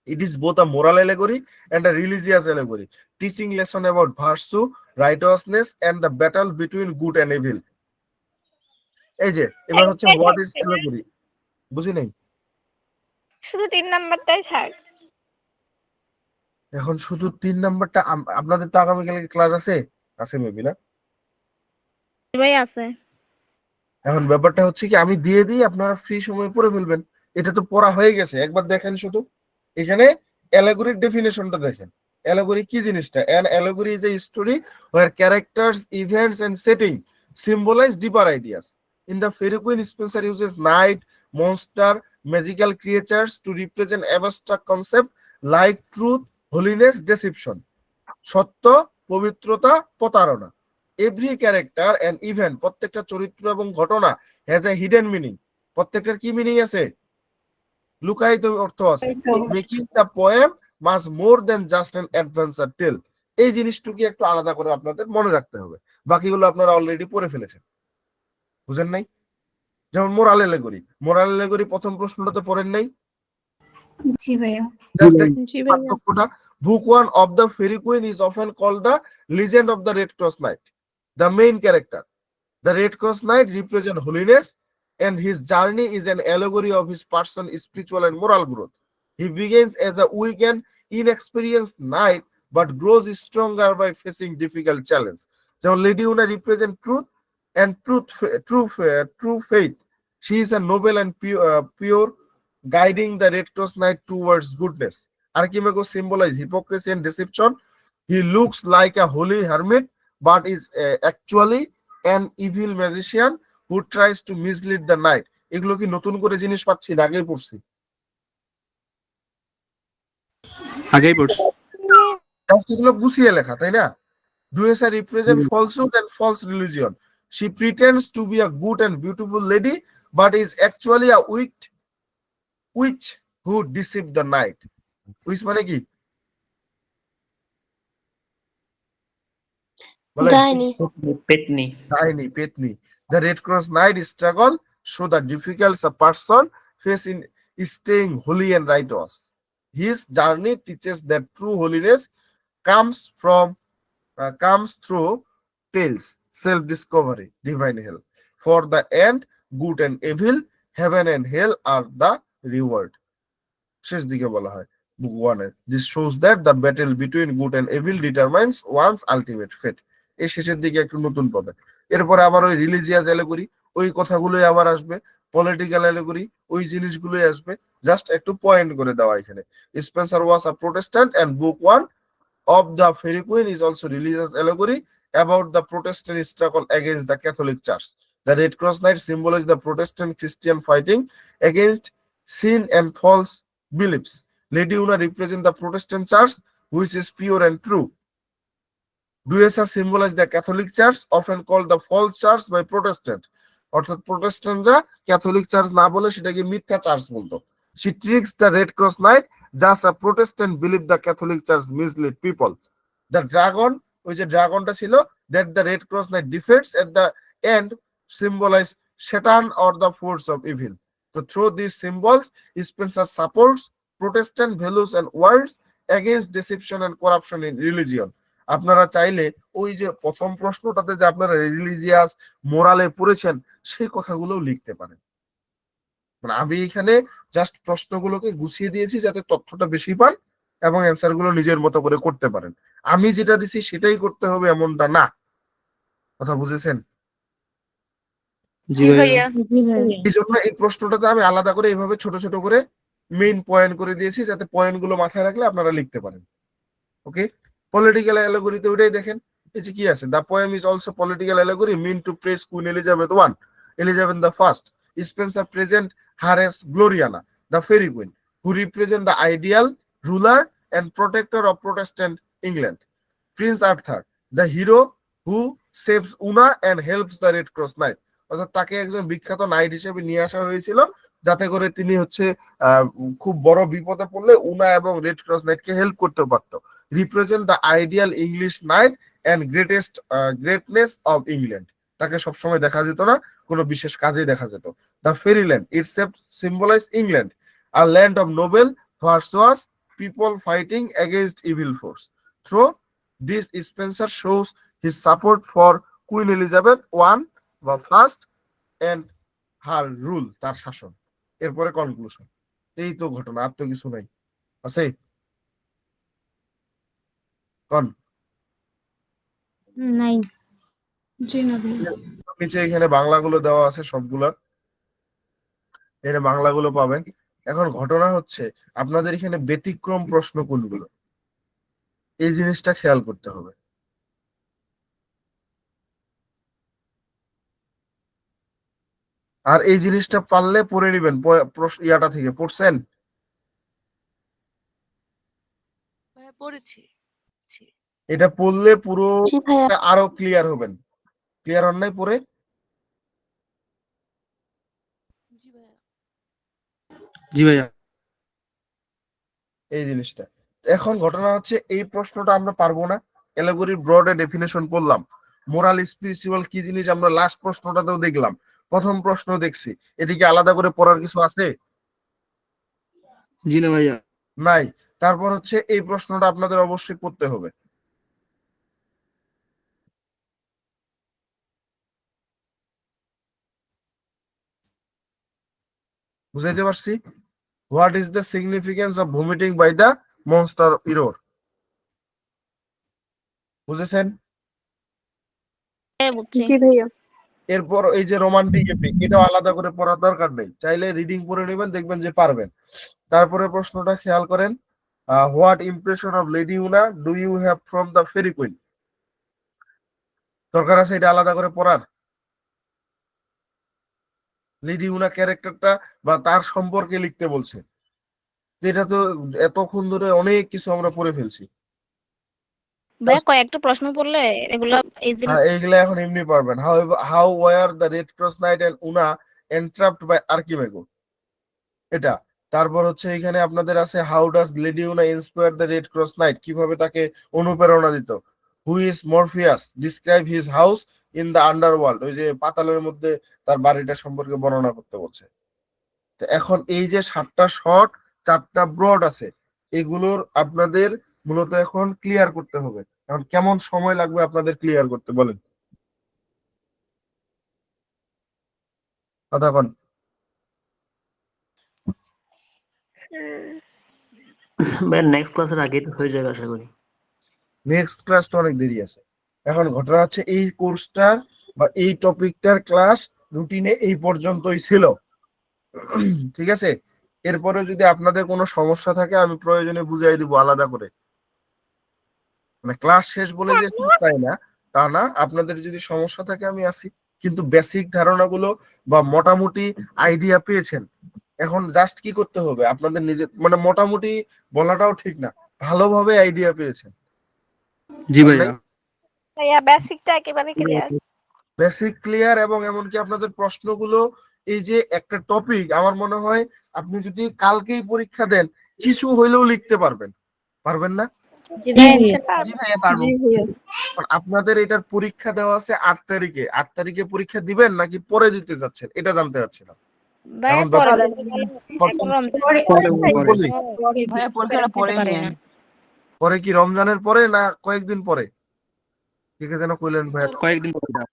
It is both a moral allegory and a religious allegory, teaching lesson about virtue, righteousness and the battle between good and evil. এই যে এবার হচ্ছে what is allegory, বুঝি নাই। শুধু 3 নাম্বারটাই থাক। এখন শুধু 3 নাম্বারটা আপনাদের তো আগামীকালকে ক্লাস আছে মেবি না? ভাই আছে। এখন ব্যাপারটা হচ্ছে কি, আমি দিয়ে দিই, আপনারা ফ্রি সময় পড়ে ফেলবেন। এটা তো পড়া হয়ে গেছে, একবার দেখেন শুধু। এখানে অ্যালেগরির ডেফিনেশনটা দেখেন। অ্যালেগরি কি জিনিসটা? An allegory is a story where characters, events and setting symbolize deeper ideas. In the Fairy Queen, Spenser uses knight, monster, magical creatures to represent abstract concepts like truth, holiness, deception. সত্য, পবিত্রতা, প্রতারণা। Every character and event, প্রত্যেকটা চরিত্র এবং ঘটনা has a hidden meaning. প্রত্যেকটার কি meaning আছে? লুকায়িত অর্থ আছে। Making the poem much more than just an adventure tale. এই জিনিসটুকু একটু আলাদা করে আপনাদের মনে রাখতে হবে, বাকিগুলো আপনারা অলরেডি পড়ে ফেলেছেন, বুঝেন নাই? যেমন মোরাল এলেগরি প্রথম প্রশ্নটাতে পড়েন নাই? জি ভাইয়া। Just দেখেন জি ভাইয়া। পার্থক্যটা। বুক 1 of the Fairy Queen is often called the Legend of the Red Cross Knight. The main character, the Red Cross Knight, represents holiness, and his journey is an allegory of his personal spiritual and moral growth. He begins as a weak and inexperienced knight, but grows stronger by facing difficult challenges. So Lady Una represents truth and true faith. She is a noble and pure, guiding the Red Cross Knight towards goodness. Archimago symbolizes hypocrisy and deception. He looks like a holy hermit, but is actually an evil magician who tries to mislead the knight. এগুলো কি নতুন করে জিনিস পাচ্ছি না আগেই পড়ছি? আগেই পড়ছি। এগুলো গুছিয়ে লেখা, তাই না? Duessa represents falsehood and false religion. She pretends to be a good and beautiful lady, but is actually a witch who deceived the knight. Witch মানে কি? ডাইনি। Petni. The Red Cross Knight struggle show the difficulties a person face in staying holy and righteous. His journey teaches that true holiness comes through tales, self-discovery, divine help. For the end, good and evil, heaven and hell are the reward. শেষ দিকে বলা হয় বুক 1 এ, this shows that the battle between good and evil determines one's ultimate fate. এই শেষের দিকে একটু নতুন পাবে। এরপরে আবার ওই রিলিজিয়াস অ্যালেগরি, ওই কথাগুলোই আবার আসবে, পলিটিক্যাল অ্যালেগরি, ওই জিনিসগুলোই আসবে, জাস্ট একটু পয়েন্ট করে দেওয়া এখানে। Spencer was a Protestant and book 1 of the Fairy Queen is also religious allegory about the Protestant struggle against the Catholic Church. The Red Cross Knight symbolizes the Protestant Christian fighting against sin and false beliefs. Lady Una represents the Protestant Church, which is pure and true. Duessa symbolizes the Catholic Church, often called the false church by Protestant. অর্থাৎ প্রোটেস্ট্যান্টরা Catholic church না বলে সেটাকে মিথ্যা church বলতো। She tricks the Red Cross Knight, just a Protestant believe the Catholic Church mislead people. The dragon, ওই যে ড্রাগনটা ছিল, that the Red Cross Knight defeats at the end, symbolize Satan or the force of evil. So through these symbols, Spencer supports Protestant values and words against deception and corruption in religion. আপনারা চাইলে ওই যে প্রথম প্রশ্নটাতে যে আপনারা religious মোরালে পড়েছেন সেই কথাগুলো লিখতে পারেন। মানে আমি এখানে জাস্ট প্রশ্নগুলোকে গুছিয়ে দিয়েছি যাতে তথ্যটা বেশি পান এবং অ্যান্সার গুলো নিজের মতো করে করতে পারেন। আমি যেটা দিছি সেটাই করতে হবে এমনটা না, কথা বুঝেছেন? জি ভাইয়া। এই জন্য এই প্রশ্নটাতে আমি আলাদা করে এইভাবে ছোট ছোট করে মেইন পয়েন্ট করে দিয়েছি যাতে পয়েন্ট গুলো মাথায় রাখলে আপনারা লিখতে পারেন। ওকে, পলিটিক্যাল অ্যালেগরিতে ওইটাই দেখেন, এই যে কি আছে, the poem is also political allegory mean to praise queen Elizabeth the first. Spencer present her as Gloriana, the fairy queen, who represent the ideal ruler and protector of Protestant England. Prince Arthur, the hero who saves Una and helps the Red Cross Knight. অর্থাৎ তাকে একজন বিখ্যাত night হিসেবে নিয়ে আসা হয়েছিল যাতে করে তিনি হচ্ছে খুব বড় বিপদে পড়লে উনা এবং রেড ক্রস নাইটকে হেল্প করতে পারতো। Represent the ideal English knight and greatness of England. তাকে সবসময় দেখা যেত না, কোনো বিশেষ কাজে দেখা যেত। The fairyland itself symbolize England, a land of noble virtuous people fighting against evil force. Through this Spenser shows his support for Queen Elizabeth বা ফার্স্ট এন্ড হার রুল, তার শাসন। এরপরে কনক্লুশন। এই তো ঘটনা, আর তো কিছু নাই, আছে? কন নাই। জি না ভাইয়া। নিচে এখানে বাংলাগুলো দেওয়া আছে সবগুলা, এখানে বাংলাগুলো পাবেন। এখন ঘটনা হচ্ছে আপনাদের এখানে ব্যতিক্রম প্রশ্ন কোনগুলো, এই জিনিসটা খেয়াল করতে হবে। আর এই জিনিসটা পারলে পড়ে নিবেন, ইয়াটা থেকে পড়ছেন? ভাইয়া পড়েছি। এটা পড়লে পুরো জি ভাইয়া। আরো ক্লিয়ার হবেন। ক্লিয়ার হন নাই পড়ে? জি ভাইয়া। জি ভাইয়া। এই জিনিসটা এখন ঘটনা হচ্ছে এই প্রশ্নটা আমরা পারবো না, অ্যালেগরি ব্রড এ ডেফিনেশন পড়লাম, মোরাল স্পিরিচুয়াল কি জিনিস আমরা লাস্ট প্রশ্নটাতেও দেখলাম, প্রথম প্রশ্ন দেখছি। এটিকে আলাদা করে পড়ার কিছু আছে? জি না ভাইয়া। নাই। তারপর হচ্ছে এই প্রশ্নটা আপনাদের অবশ্যই পড়তে হবে। বুঝাইতে পারছি? What is the significance of vomiting by the monster error? বুঝেছেন? হ্যাঁ, বুঝছি। জি ভাইয়া। এরপর এই যে রোমান্টিক এপিক, এটাও আলাদা করে পড়ার দরকার নেই, চাইলে রিডিং পড়ে নেবেন, দেখবেন যে পারবেন। তারপরে প্রশ্নটা খেয়াল করেন, what impression of Lady Una do you have from the Faerie Queene? দরকার আছে এটা আলাদা করে পড়ার? লেডি উনা ক্যারেক্টারটা বা তার সম্পর্কে লিখতে বলছে, এটা তো এতক্ষণ ধরে অনেক কিছু আমরা পড়ে ফেলছি। ভাইয়া কয়েকটা প্রশ্ন পড়লে এগুলা ইজিলি এইগুলা এখন এমনি পারবেন। How were the red cross night and Una entrapped by Archimago, এটা। তারপর হচ্ছে এখানে আপনাদের আছে how does Lady Una inspire the red cross Knight, কিভাবে তাকে অনুপ্রেরণা দিত। Who is Morpheus, describe his house in the underworld, ওই যে পাতালের মধ্যে তার বাড়িটা সম্পর্কে বর্ণনা করতে বলছে। তো এখন এই যে 7টা শর্ট 4টা ব্রড আছে, এগুলোর আপনাদের মূলত এখন ক্লিয়ার করতে হবে। এখন কেমন সময় লাগবে আপনাদের ক্লিয়ার করতে বলেন? কথা কন। ভাই নেক্সট ক্লাসের আগে তো হয়ে যাবে আশা করি। নেক্সট ক্লাস তো অনেক দেরি আছে। এখন ঘটনা হচ্ছে এই কোর্সটার বা এই টপিকটার ক্লাস রুটিনে এই পর্যন্তই ছিল, ঠিক আছে? এরপরে যদি আপনাদের কোনো সমস্যা থাকে আমি প্রয়োজনে বুঝাই দিব আলাদা করে, মানে ক্লাস শেষ বলে যে তাই না, তা না। আপনাদের যদি সমস্যা থাকে আমি আসি, কিন্তু বেসিক ধারণাগুলো বা মোটামুটি আইডিয়া পেয়েছেন। এখন জাস্ট কি করতে হবে আপনাদের নিজে, মানে মোটামুটি বলাটাও ঠিক না, ভালোভাবে আইডিয়া পেয়েছেন। জি ভাইয়া। ভাইয়া বেসিকটা একেবারে ক্লিয়ার। বেসিক ক্লিয়ার, এবং এমনকি আপনাদের প্রশ্নগুলো, এই যে একটা টপিক, আমার মনে হয় আপনি যদি কালকেই পরীক্ষা দেন কিছু হইলেও লিখতে পারবেন, পারবেন না? জি ভাইয়া ইনশাআল্লাহ। জি ভাইয়া। কারণ আপনাদের এটার পরীক্ষা দেওয়া আছে 8 তারিখে। 8 তারিখে পরীক্ষা দিবেন নাকি পরে দিতে যাচ্ছেন এটা জানতে চাচ্ছিলাম। ভাইয়া এখন পরে ব্যাপার- বলতে গেলে এখন রমজান বলি, ভাইয়া পরীক্ষাটা পরে নিয়েন। পরে কি রমজানের পরে না কয়েকদিন পরে? ঠিক আছে, যেন কইলেন ভাই। কয়েকদিন পরে দাও।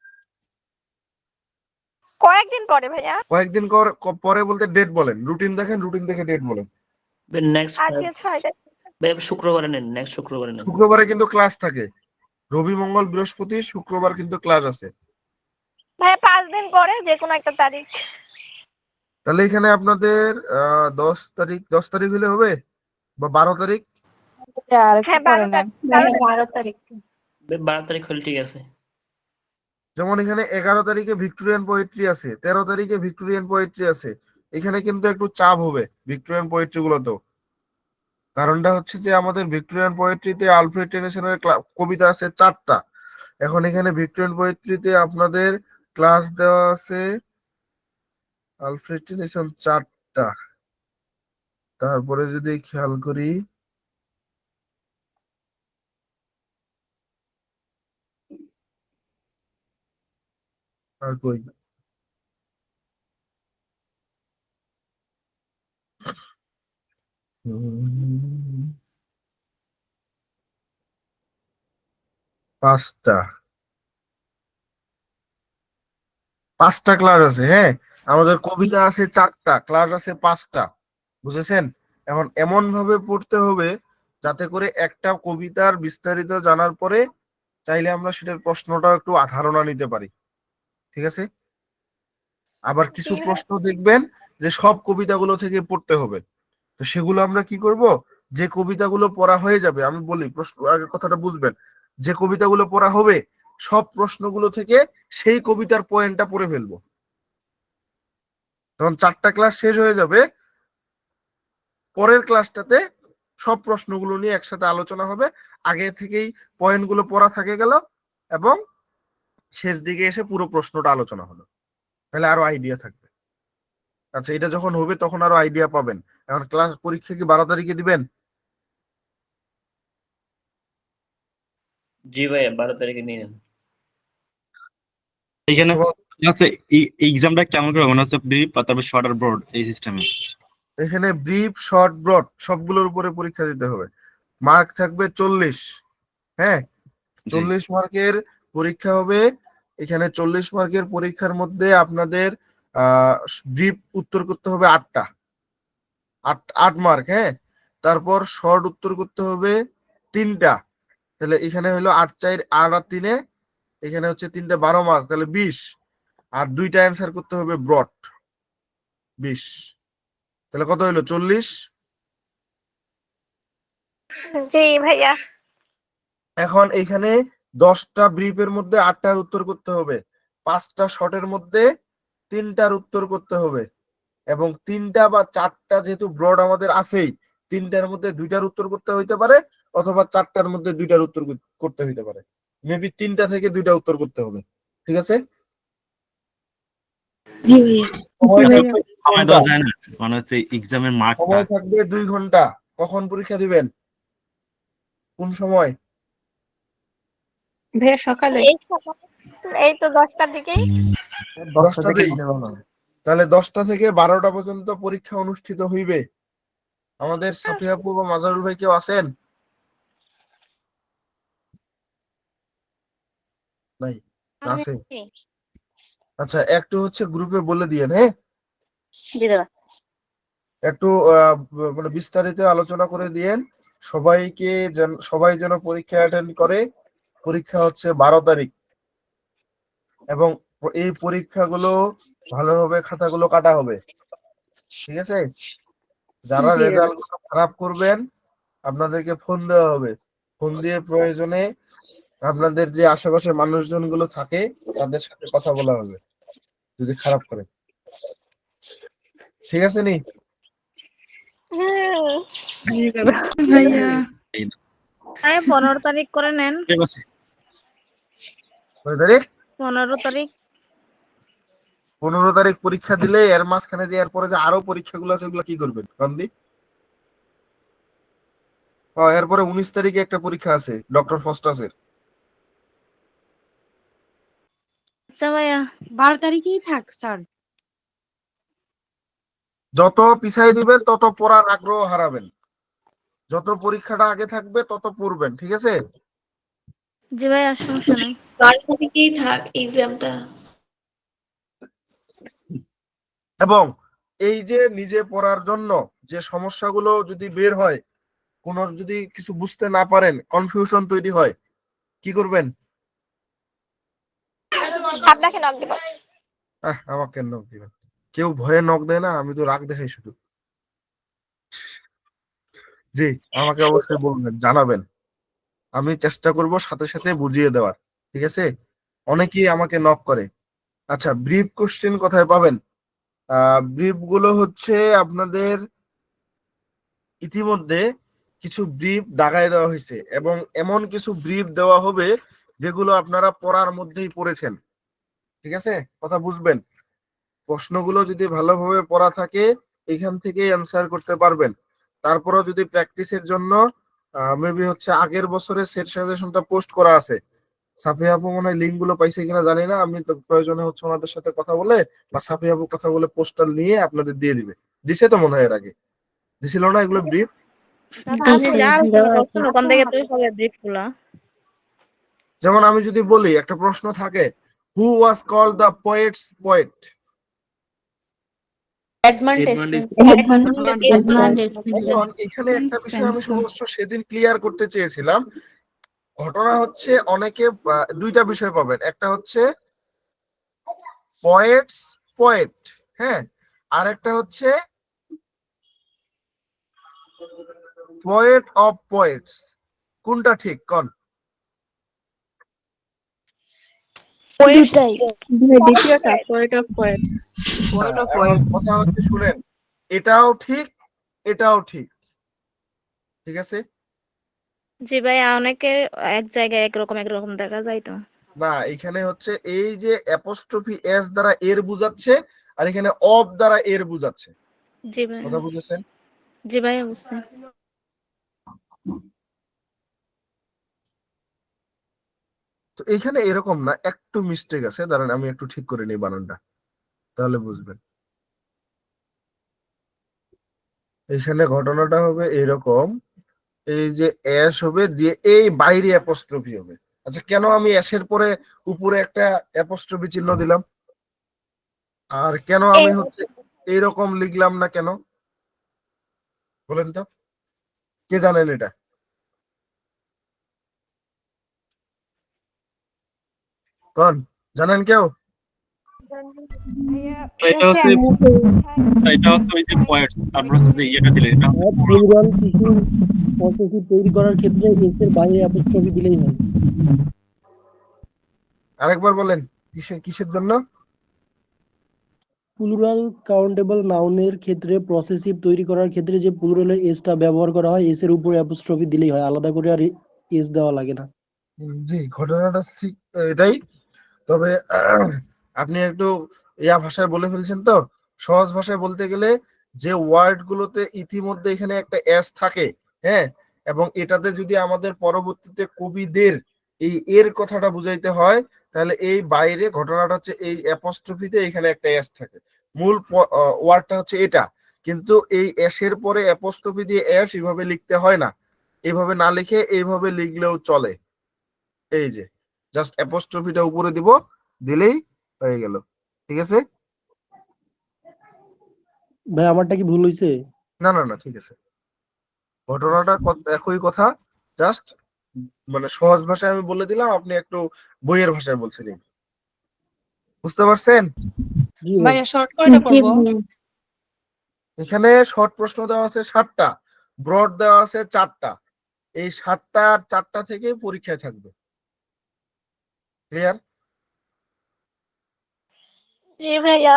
কয়েকদিন পরে ভাইয়া। কয়েকদিন পরে বলতে ডেট বলেন, রুটিন দেখেন, রুটিন দেখে ডেট বলেন। নেক্সট আজকে 6 তারিখ। ভাই শুক্রবারে নেন, নেক্সট শুক্রবারে নেন। শুক্রবারে কিন্তু ক্লাস থাকে, রবি মঙ্গল বৃহস্পতি শুক্রবার কিন্তু ক্লাস আছে। ভাইয়া 5 দিন পরে যে কোনো একটা তারিখ। তাহলে এখানে আপনাদের 10 তারিখ হলে হবে, বা 12 তারিখ? হ্যাঁ 12 তারিখ। 12 তারিখ। 12 তারিখ হলে ঠিক আছে। যেমন এখানে 11 তারিখে ভিক্টোরিয়ান পোয়েট্রি আছে, 13 তারিখে ভিক্টোরিয়ান পোয়েট্রি আছে। এখানে কিন্তু একটু চাপ হবে ভিক্টোরিয়ান পোয়েট্রি গুলোতেও। কারণটা হচ্ছে যে আমাদের ভিক্টোরিয়ান পোয়েট্রিতে আলফ্রেড টেনিসনের কবিতা আছে 4টা। এখন এখানে ভিক্টোরিয়ান পোয়েট্রিতে আপনাদের ক্লাস দেওয়া আছে আলফ্রেড টেনিসন 4টা। তারপরে যদি খেয়াল করি, আর কই, উম, 5টা ক্লাস আছে। হ্যাঁ, আমাদের কবিতা আছে 4টা, ক্লাস আছে 5টা। বুঝেছেন? এখন এমন ভাবে পড়তে হবে যাতে করে একটা কবিতার বিস্তারিত জানার পরে চাইলে আমরা সেটার প্রশ্নটা একটু ধারণা নিতে পারি, ঠিক আছে? আবার কিছু প্রশ্ন দেখবেন যে সব কবিতাগুলো থেকে পড়তে হবে, তো সেগুলো আমরা কি করব, যে কবিতাগুলো পড়া হয়ে যাবে, আমি বলি প্রশ্ন আগে কথাটা বুঝবেন, যে কবিতাগুলো পড়া হবে সব প্রশ্নগুলো থেকে সেই কবিতার পয়েন্টটা পড়ে ফেলবো। তখন 4টা ক্লাস শেষ হয়ে যাবে, পরের ক্লাসটাতে সব প্রশ্নগুলো নিয়ে একসাথে আলোচনা হবে, আগে থেকেই পয়েন্টগুলো পড়া থাকে গেল, এবং শেষ দিকে এসে পুরো প্রশ্নটা আলোচনা হলো, তাহলে আরো আইডিয়া থাকবে। আচ্ছা, এটা যখন হবে তখন আরো আইডিয়া পাবেন। এখন ক্লাস পরীক্ষা কি 12 তারিখে দিবেন? জি ভাইয়া 12 তারিখে নিয়ে নেন। এখানে তোমার- হচ্ছে এক্সামটা কেমন করে মনে হচ্ছে ব্রিফ আর তারপর শর্ট আর ব্রড এই সিস্টেমে? এখানে ব্রিফ, শর্ট, ব্রড সবগুলোর উপরে পরীক্ষা দিতে হবে। মার্ক থাকবে 40। হ্যাঁ, জি 40 মার্কের পরীক্ষা হবে। এখানে 40 মার্কের পরীক্ষার মধ্যে আপনাদের ব্রিফ উত্তর করতে হবে 8টা, 8 মার্ক। হ্যাঁ, তারপর শর্ট উত্তর করতে হবে 3টা। তাহলে এখানে হলো 8 4 8 আর 3, এখানে হচ্ছে 3টা 12 মার্ক, তাহলে 20। আর 2টা অ্যান্সার করতে হবে ব্রড, 20। তাহলে কত হলো? 40। জি ভাইয়া। এখন এইখানে 10টা ব্রিফের মধ্যে 8টার উত্তর করতে হবে, 5টা শর্টের মধ্যে 3টার উত্তর করতে হবে, এবং 3টা বা 4টা যেহেতু ব্রড আমাদের আছেই, 3টার মধ্যে 2টার উত্তর করতে হইতে পারে, অথবা 4টার মধ্যে 2টার উত্তর করতে হইতে পারে। মেবি 3টা থেকে 2টা উত্তর করতে হবে। ঠিক আছে? জি ভাইয়া। সময় থাকবে 2 সময় ঘন্টা। দেওয়া যায় না, মানে হচ্ছে এক্সামের মার্কটা সময় থাকবে 2 ঘন্টা। কখন পরীক্ষা দিবেন? কোন সময়? ভাইয়া সকালে। এই সময়- এই তো 10টার দিকেই। 10টাতেই? তাহলে 10টা থেকে 12টা পর্যন্ত পরীক্ষা অনুষ্ঠিত হইবে। আমাদের সাফিয়া আপু বা মাজারুল ভাই কেউ আছেন? নাই? আছে? আচ্ছা, একটু হচ্ছে গ্রুপে বলে দিয়েন। হ্যাঁ, একটু মানে বিস্তারিত আলোচনা করে দিয়েন সবাইকে, সবাই যেন পরীক্ষা অ্যাটেন্ড করে। পরীক্ষা হচ্ছে 12 তারিখ, এবং এই পরীক্ষাগুলো ভালোভাবে খাতাগুলো কাটা হবে। ঠিক আছে? যারা রেজাল্ট খারাপ করবেন আপনাদেরকে ফোন দেওয়া হবে। ফোন দিয়ে প্রয়োজনে আপনাদের যে আশেপাশের মানুষজন গুলো থাকে তাদের সাথে কথা বলা হবে যদি খারাপ করে। ঠিক আছে নি? হুম। ভাইয়া। হ্যাঁ 15 তারিখ করে নেন। ঠিক আছে। কয় তারিখ? 15 তারিখ। 15 তারিখ পরীক্ষা দিলে এর মাঝখানে যে এরপরে যে আরো পরীক্ষাগুলো আছে ওগুলো কি করবেন কান্দি? এরপরে 19 তারিখে একটা পরীক্ষা আছে ডক্টর ফস্টাসের। আচ্ছা ভাইয়া। 12 তারিখেই থাক স্যার। যত পিছাই দিবেন তত পড়ার আগ্রহ হারাবেন। যত পরীক্ষাটা আগে থাকবে তত পড়বেন। ঠিক আছে? জি ভাইয়া, সমস্যা নাই। 12 তারিখেই থাক এক্সামটা। এবং এই যে নিজে পড়ার জন্য যে সমস্যাগুলো যদি বের হয়, কোনো যদি কিছু বুঝতে না পারেন, কনফিউশন তৈরি হয়, কি করবেন? আপনাকে নক দিব। আমাকে নক দিবেন। কেউ ভয়ে নক দেয় না, আমি তো রাগ দেখাই শুধু। জি, আমাকে অবশ্যই বলবেন, জানাবেন। আমি চেষ্টা করব সাথে সাথে বুঝিয়ে দেওয়ার। ঠিক আছে? অনেকেই আমাকে নক করে। আচ্ছা, ব্রিফ কোশ্চেন কোথায় পাবেন? ব্রিফ গুলো হচ্ছে আপনাদের ইতিমধ্যে কিছু ব্রিফ দাগায় দেওয়া হয়েছে, এবং এমন কিছু ব্রিফ দেওয়া হবে যেগুলো আপনারা পড়ার মধ্যেই পড়েছেন। ঠিক আছে? কথা বুঝবেন। প্রশ্নগুলো যদি ভালোভাবে পড়া থাকে এখান থেকেই অ্যান্সার করতে পারবেন। তারপরেও যদি প্র্যাকটিসের জন্য মেবি হচ্ছে আগের বছরের সেট সাজেশনটা পোস্ট করা আছে। সাফিয়া আপু মনে হয় লিঙ্ক গুলো পাইছে কিনা জানি না, আমি তো প্রয়োজনে হচ্ছে ওনাদের সাথে কথা বলে বা সাফিয়া আপু কথা বলে পোস্টার নিয়ে আপনাদের দিয়ে দিবে। দিছে তো মনে হয় এর আগে? দিছিল না এগুলো ব্রিফ? আপনি যা আলোচনা করছেন ওখান থেকে তুই হবে ব্রিফগুলা। যেমন আমি যদি বলি একটা প্রশ্ন থাকে, who was called the poet's poet? এখন এখানে একটা বিষয় আমি অবশ্য সেদিন ক্লিয়ার করতে চেয়েছিলাম। ঘটনা হচ্ছে অনেকে 2টা বিষয় পাবেন, একটা হচ্ছে পয়েটস পোয়েট, হ্যাঁ, আর একটা হচ্ছে পোয়েট অফ পোয়েটস। কোনটা ঠিক কোন? দ্বিতীয়টা পোয়েট অফ পোয়েটস। এখন কথা হচ্ছে শুনেন, এটাও ঠিক এটাও ঠিক। ঠিক আছে? জি ভাইয়া, অনেকে এক জায়গায় একরকম দেখা যায় তো। না, এখানে হচ্ছে এই যে অ্যাপোস্ট্রফি এস দ্বারা এর বুঝাচ্ছে, আর এখানে অফ দ্বারা এর বুঝাচ্ছে। জি ভাইয়া। কথা বুঝেছেন? জি ভাইয়া, বুঝছি। তো এখানে এরকম না, একটু মিস্টেক আছে, দাঁড়ান আমি একটু ঠিক করে নিই বানানটা, তাহলে বুঝবেন। এখানে ঘটনাটা হবে এরকম, এই যে অ্যাশ হবে দিয়ে এই বাইরে অ্যাপোস্ট্রফি হবে। আচ্ছা, কেন আমি অ্যাশের পরে উপরে একটা অ্যাপোস্ট্রফি চিহ্ন দিলাম, আর কেন আমি হচ্ছে এইরকম লিখলাম না কেন বলেন তো, কে জানেন এটা? কোন জানেন কেউ? এটা হচ্ছে ওই যে পয়েন্টস, তারপর হচ্ছে যে ইয়েটা দিলে এটা হচ্ছে প্লুরাল কিছু পসেসিভ তৈরি করার ক্ষেত্রে এস এর বাইরে অ্যাপোস্ট্রফি দিলেই হয়। আরেকবার বলেন, কিসের কিসের জন্য? প্লুরাল কাউন্টেবল নাউনের ক্ষেত্রে পসেসিভ তৈরি করার ক্ষেত্রে যে প্লুরালের এসটা ব্যবহার করা হয়, এস এর উপরে অ্যাপোস্ট্রফি দিলেই হয়, আলাদা করে আর এস দেওয়া লাগে না। জি, ঘটনাটা এটাই। তবে আপনি একটু ইয়া ভাষায় বলে ফেলছেন তো, সহজ ভাষায় বলতে গেলে যে ওয়ার্ড গুলোতে ইতিমধ্যে এখানে একটা এস থাকে, হ্যাঁ, এবং এটাতে যদি আমাদের পরবর্তীতে কবিদের এই এর কথাটা বুঝাইতে হয়, তাহলে এই বাইরে ঘটনাটা হচ্ছে এই অ্যাপোস্ট্রফিতে এখানে একটা এস থাকে, মূল ওয়ার্ডটা হচ্ছে এটা, কিন্তু এই এস এর পরে অ্যাপোস্ট্রফি দিয়ে এস এইভাবে লিখতে হয় না, এইভাবে না লিখে এইভাবে লিখলেও চলে। এই যে জাস্ট অ্যাপোস্ট্রফিটা উপরে দিব, দিলেই হয়ে গেল, ঠিক আছে? ভাই আমারটা কি ভুল হয়েছে? না না না, ঠিক আছে, ঘটনাটা একই কথা, জাস্ট মানে সহজ ভাষায় আমি বলে দিলাম, আপনি একটু বইয়ের ভাষায় বলছিলেন, বুঝতে পারছেন? জি ভাই। শর্ট করে করবো। এখানে শর্ট প্রশ্ন দেওয়া আছে 7টা, ব্রড দেওয়া আছে 4টা, এই 7টা আর 4টা থেকে পরীক্ষায় থাকবে, ক্লিয়ার? জি ভাইয়া।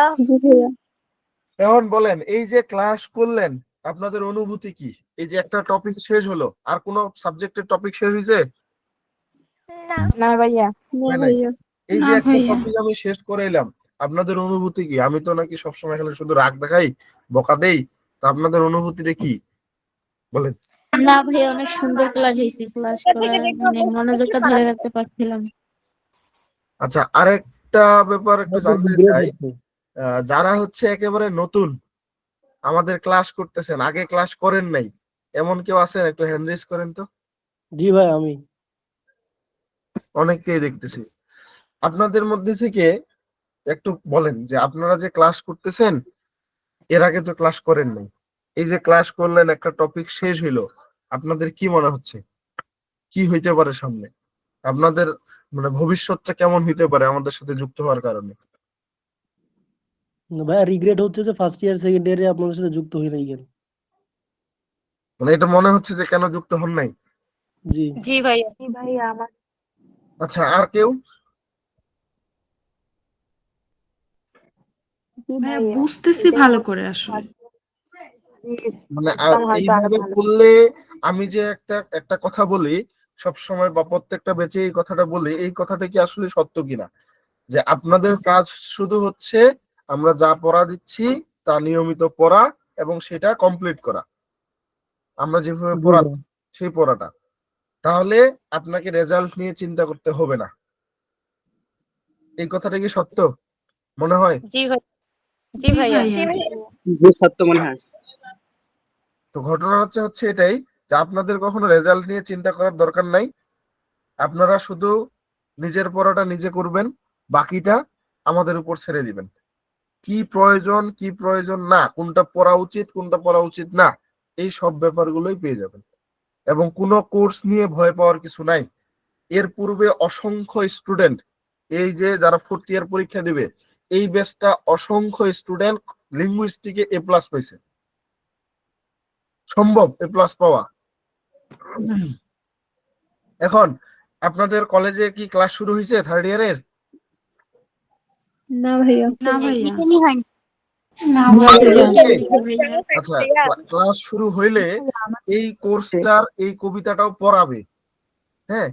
এখন বলেন, এই যে ক্লাস করলেন আপনাদের অনুভূতি কি? এই যে একটা টপিক শেষ হলো, আর কোন সাবজেক্টের টপিক শেষ হয়েছে? না ভাইয়া। হয় নাই। এই যে একটা টপিক আমি শেষ করে এলাম, আপনাদের অনুভূতি কি? আমি তো নাকি সবসময় খালি শুধু রাগ দেখাই, বকা দেই, তো আপনাদের অনুভূতিটা কি বলেন? না ভাই, অনেক সুন্দর ক্লাস হয়েছে, ক্লাস করার মানে মনোযোগটা ধরে রাখতে পারছিলাম। আচ্ছা, আরেকটা ব্যাপার একটু জানতে গ্রেড চাই, হচ্ছে। যারা হচ্ছে একেবারে নতুন আমাদের ক্লাস করতেছেন, আগে ক্লাস করেন নাই, এমন কেউ আছেন? একটু হ্যান্ড রেজ করেন তো। জি ভাই আমি। অনেককেই দেখতেছি। আপনাদের মধ্যে থেকে একটু বলেন যে আপনারা যে ক্লাস করতেছেন এর আগে তো ক্লাস করেন নাই, এই যে ক্লাস করলেন, একটা টপিক শেষ হইলো, আপনাদের কি মনে হচ্ছে কি হইতে পারে সামনে? আপনাদের মানে ভবিষ্যৎটা কেমন হইতে পারে আমাদের সাথে যুক্ত হওয়ার কারণে? ভাই রিগ্রেট হচ্ছে যে ফার্স্ট ইয়ার সেকেন্ড ইয়ারে আপনাদের সাথে যুক্ত হই নাই কেন। মানে এটা মনে হচ্ছে যে কেন যুক্ত হন নাই? জি। জি ভাইয়া। আচ্ছা, আর কেউ? ভাইয়া বুঝতেছি ভালো করে আসলে। মানে এইভাবে করলে, আমি যে একটা একটা কথা বলি সব সময় বা প্রত্যেকটা ব্যাচে এই কথাটা বলি, এই কথাটা কি আসলে সত্য কিনা, যে আপনাদের কাজ শুধু হচ্ছে আমরা যা পড়া দিচ্ছি তা নিয়মিত পড়া এবং সেটা কমপ্লিট করা, আমরা যেভাবে পড়াচ্ছি সেই পড়াটা, তাহলে আপনাকে রেজাল্ট নিয়ে চিন্তা করতে হবে না। এই কথাটা কি সত্য মনে হয়? জি ভাইয়া। যে সত্য মনে হয়। তো ঘটনা হচ্ছে এটাই, যে আপনাদের কখনো রেজাল্ট নিয়ে চিন্তা করার দরকার নাই, আপনারা শুধু নিজের পড়াটা নিজে করবেন, বাকিটা আমাদের উপর ছেড়ে দিবেন। কি প্রয়োজন কি প্রয়োজন না, কোনটা পড়া উচিত কোনটা পড়া উচিত না, এই সব ব্যাপারগুলোই পেয়ে যাবেন। এবং কোনো কোর্স নিয়ে ভয় পাওয়ার কিছু নাই। এর পূর্বে অসংখ্য স্টুডেন্ট, এই যে যারা 4th ইয়ার পরীক্ষা দিবে, এই ব্যাচটা অসংখ্য স্টুডেন্ট লিঙ্গুইস্টিকে A+ পাইছে। সম্ভব A+ পাওয়া। এখন আপনাদের কলেজে কি ক্লাস শুরু হয়েছে 3rd ইয়ারের? না ভাইয়া। আচ্ছা, ক্লাস শুরু হইলে এই কোর্সটার এই কবিতাটাও পড়াবে, হ্যাঁ,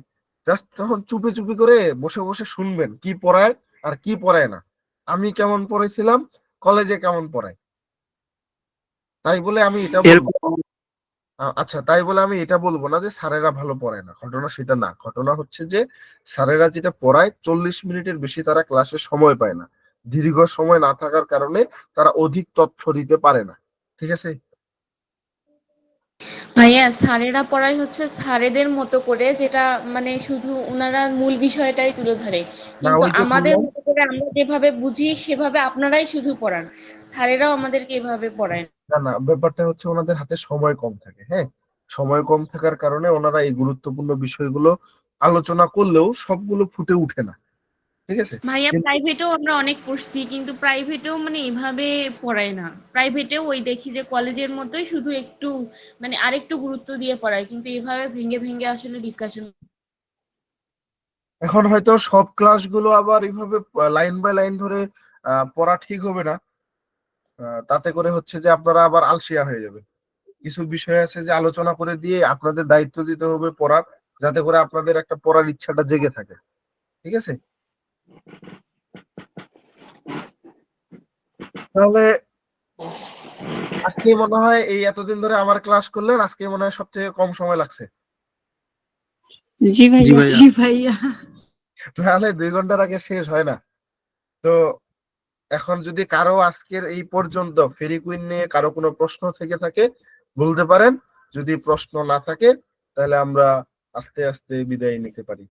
জাস্ট তখন চুপি চুপি করে বসে বসে শুনবেন কি পড়ায় আর কি পড়ায় না। আমি কেমন পড়াইছিলাম, কলেজে কেমন পড়ায়, তাই বলে আমি এটা বলবো। আচ্ছা, তাই বলে আমি এটা বলবো না যে স্যারেরা ভালো পড়ায় না, ঘটনা সেটা না। ঘটনা হচ্ছে যে স্যারেরা যেটা পড়ায় 40 মিনিটের বেশি তারা ক্লাসে সময় পায় না, দীর্ঘ সময় না থাকার কারণে তারা অধিক তথ্য দিতে পারে না, ঠিক আছে? ভাইয়া স্যারেরা পড়ায় হচ্ছে স্যারেদের মতো করে, যেটা মানে শুধু ওনারা মূল বিষয়টাই তুলে ধরে, না, কিন্তু ওই যে আমাদের বললাম, মতো করে আমরা যেভাবে বুঝি সেভাবে আপনারাই শুধু পড়ান, স্যারেরাও আমাদেরকে এভাবে পড়ায় না। না না, ব্যাপারটা হচ্ছে ওনাদের হাতে সময় কম থাকে। হ্যাঁ, সময় কম থাকার কারণে ওনারা এই গুরুত্বপূর্ণ বিষয়গুলো আলোচনা করলেও সবগুলো ফুটে উঠে না, ঠিক আছে? ভাইয়া কিন্তু প্রাইভেটেও আমরা অনেক পড়ছি, কিন্তু প্রাইভেটেও মানে এভাবে পড়ায় না। প্রাইভেটেও ওই দেখি যে কলেজের মতোই শুধু একটু মানে আরেকটু গুরুত্ব দিয়ে পড়ায়, কিন্তু এভাবে ভেঙে ভেঙে আসলে ডিসকাশন। এখন হয়তো সব ক্লাসগুলো আবার এইভাবে লাইন বাই লাইন ধরে পড়া ঠিক হবে না। তাতে করে হচ্ছে যে আপনারা আবার আলসিয়া হয়ে যাবে। কিছু বিষয় আছে যে আলোচনা করে দিয়ে আপনাদের দায়িত্ব দিতে হবে পড়ার, যাতে করে আপনাদের একটা পড়ার ইচ্ছাটা জেগে থাকে, ঠিক আছে? তাহলে আজকে মনে হয় এই এতদিন ধরে আমার ক্লাস করলেন, আজকে মনে হয় সব থেকে কম সময় লাগছে। জি ভাইয়া। জি ভাইয়া। তাহলে 2 ঘন্টার আগে শেষ হয় না। তো এখন যদি কারো আজকের এই পর্যন্ত ফেরি কুইন নিয়ে কারো কোনো প্রশ্ন থেকে থাকে বলতে পারেন, যদি প্রশ্ন না থাকে তাহলে আমরা আস্তে আস্তে বিদায় নিতে পারি।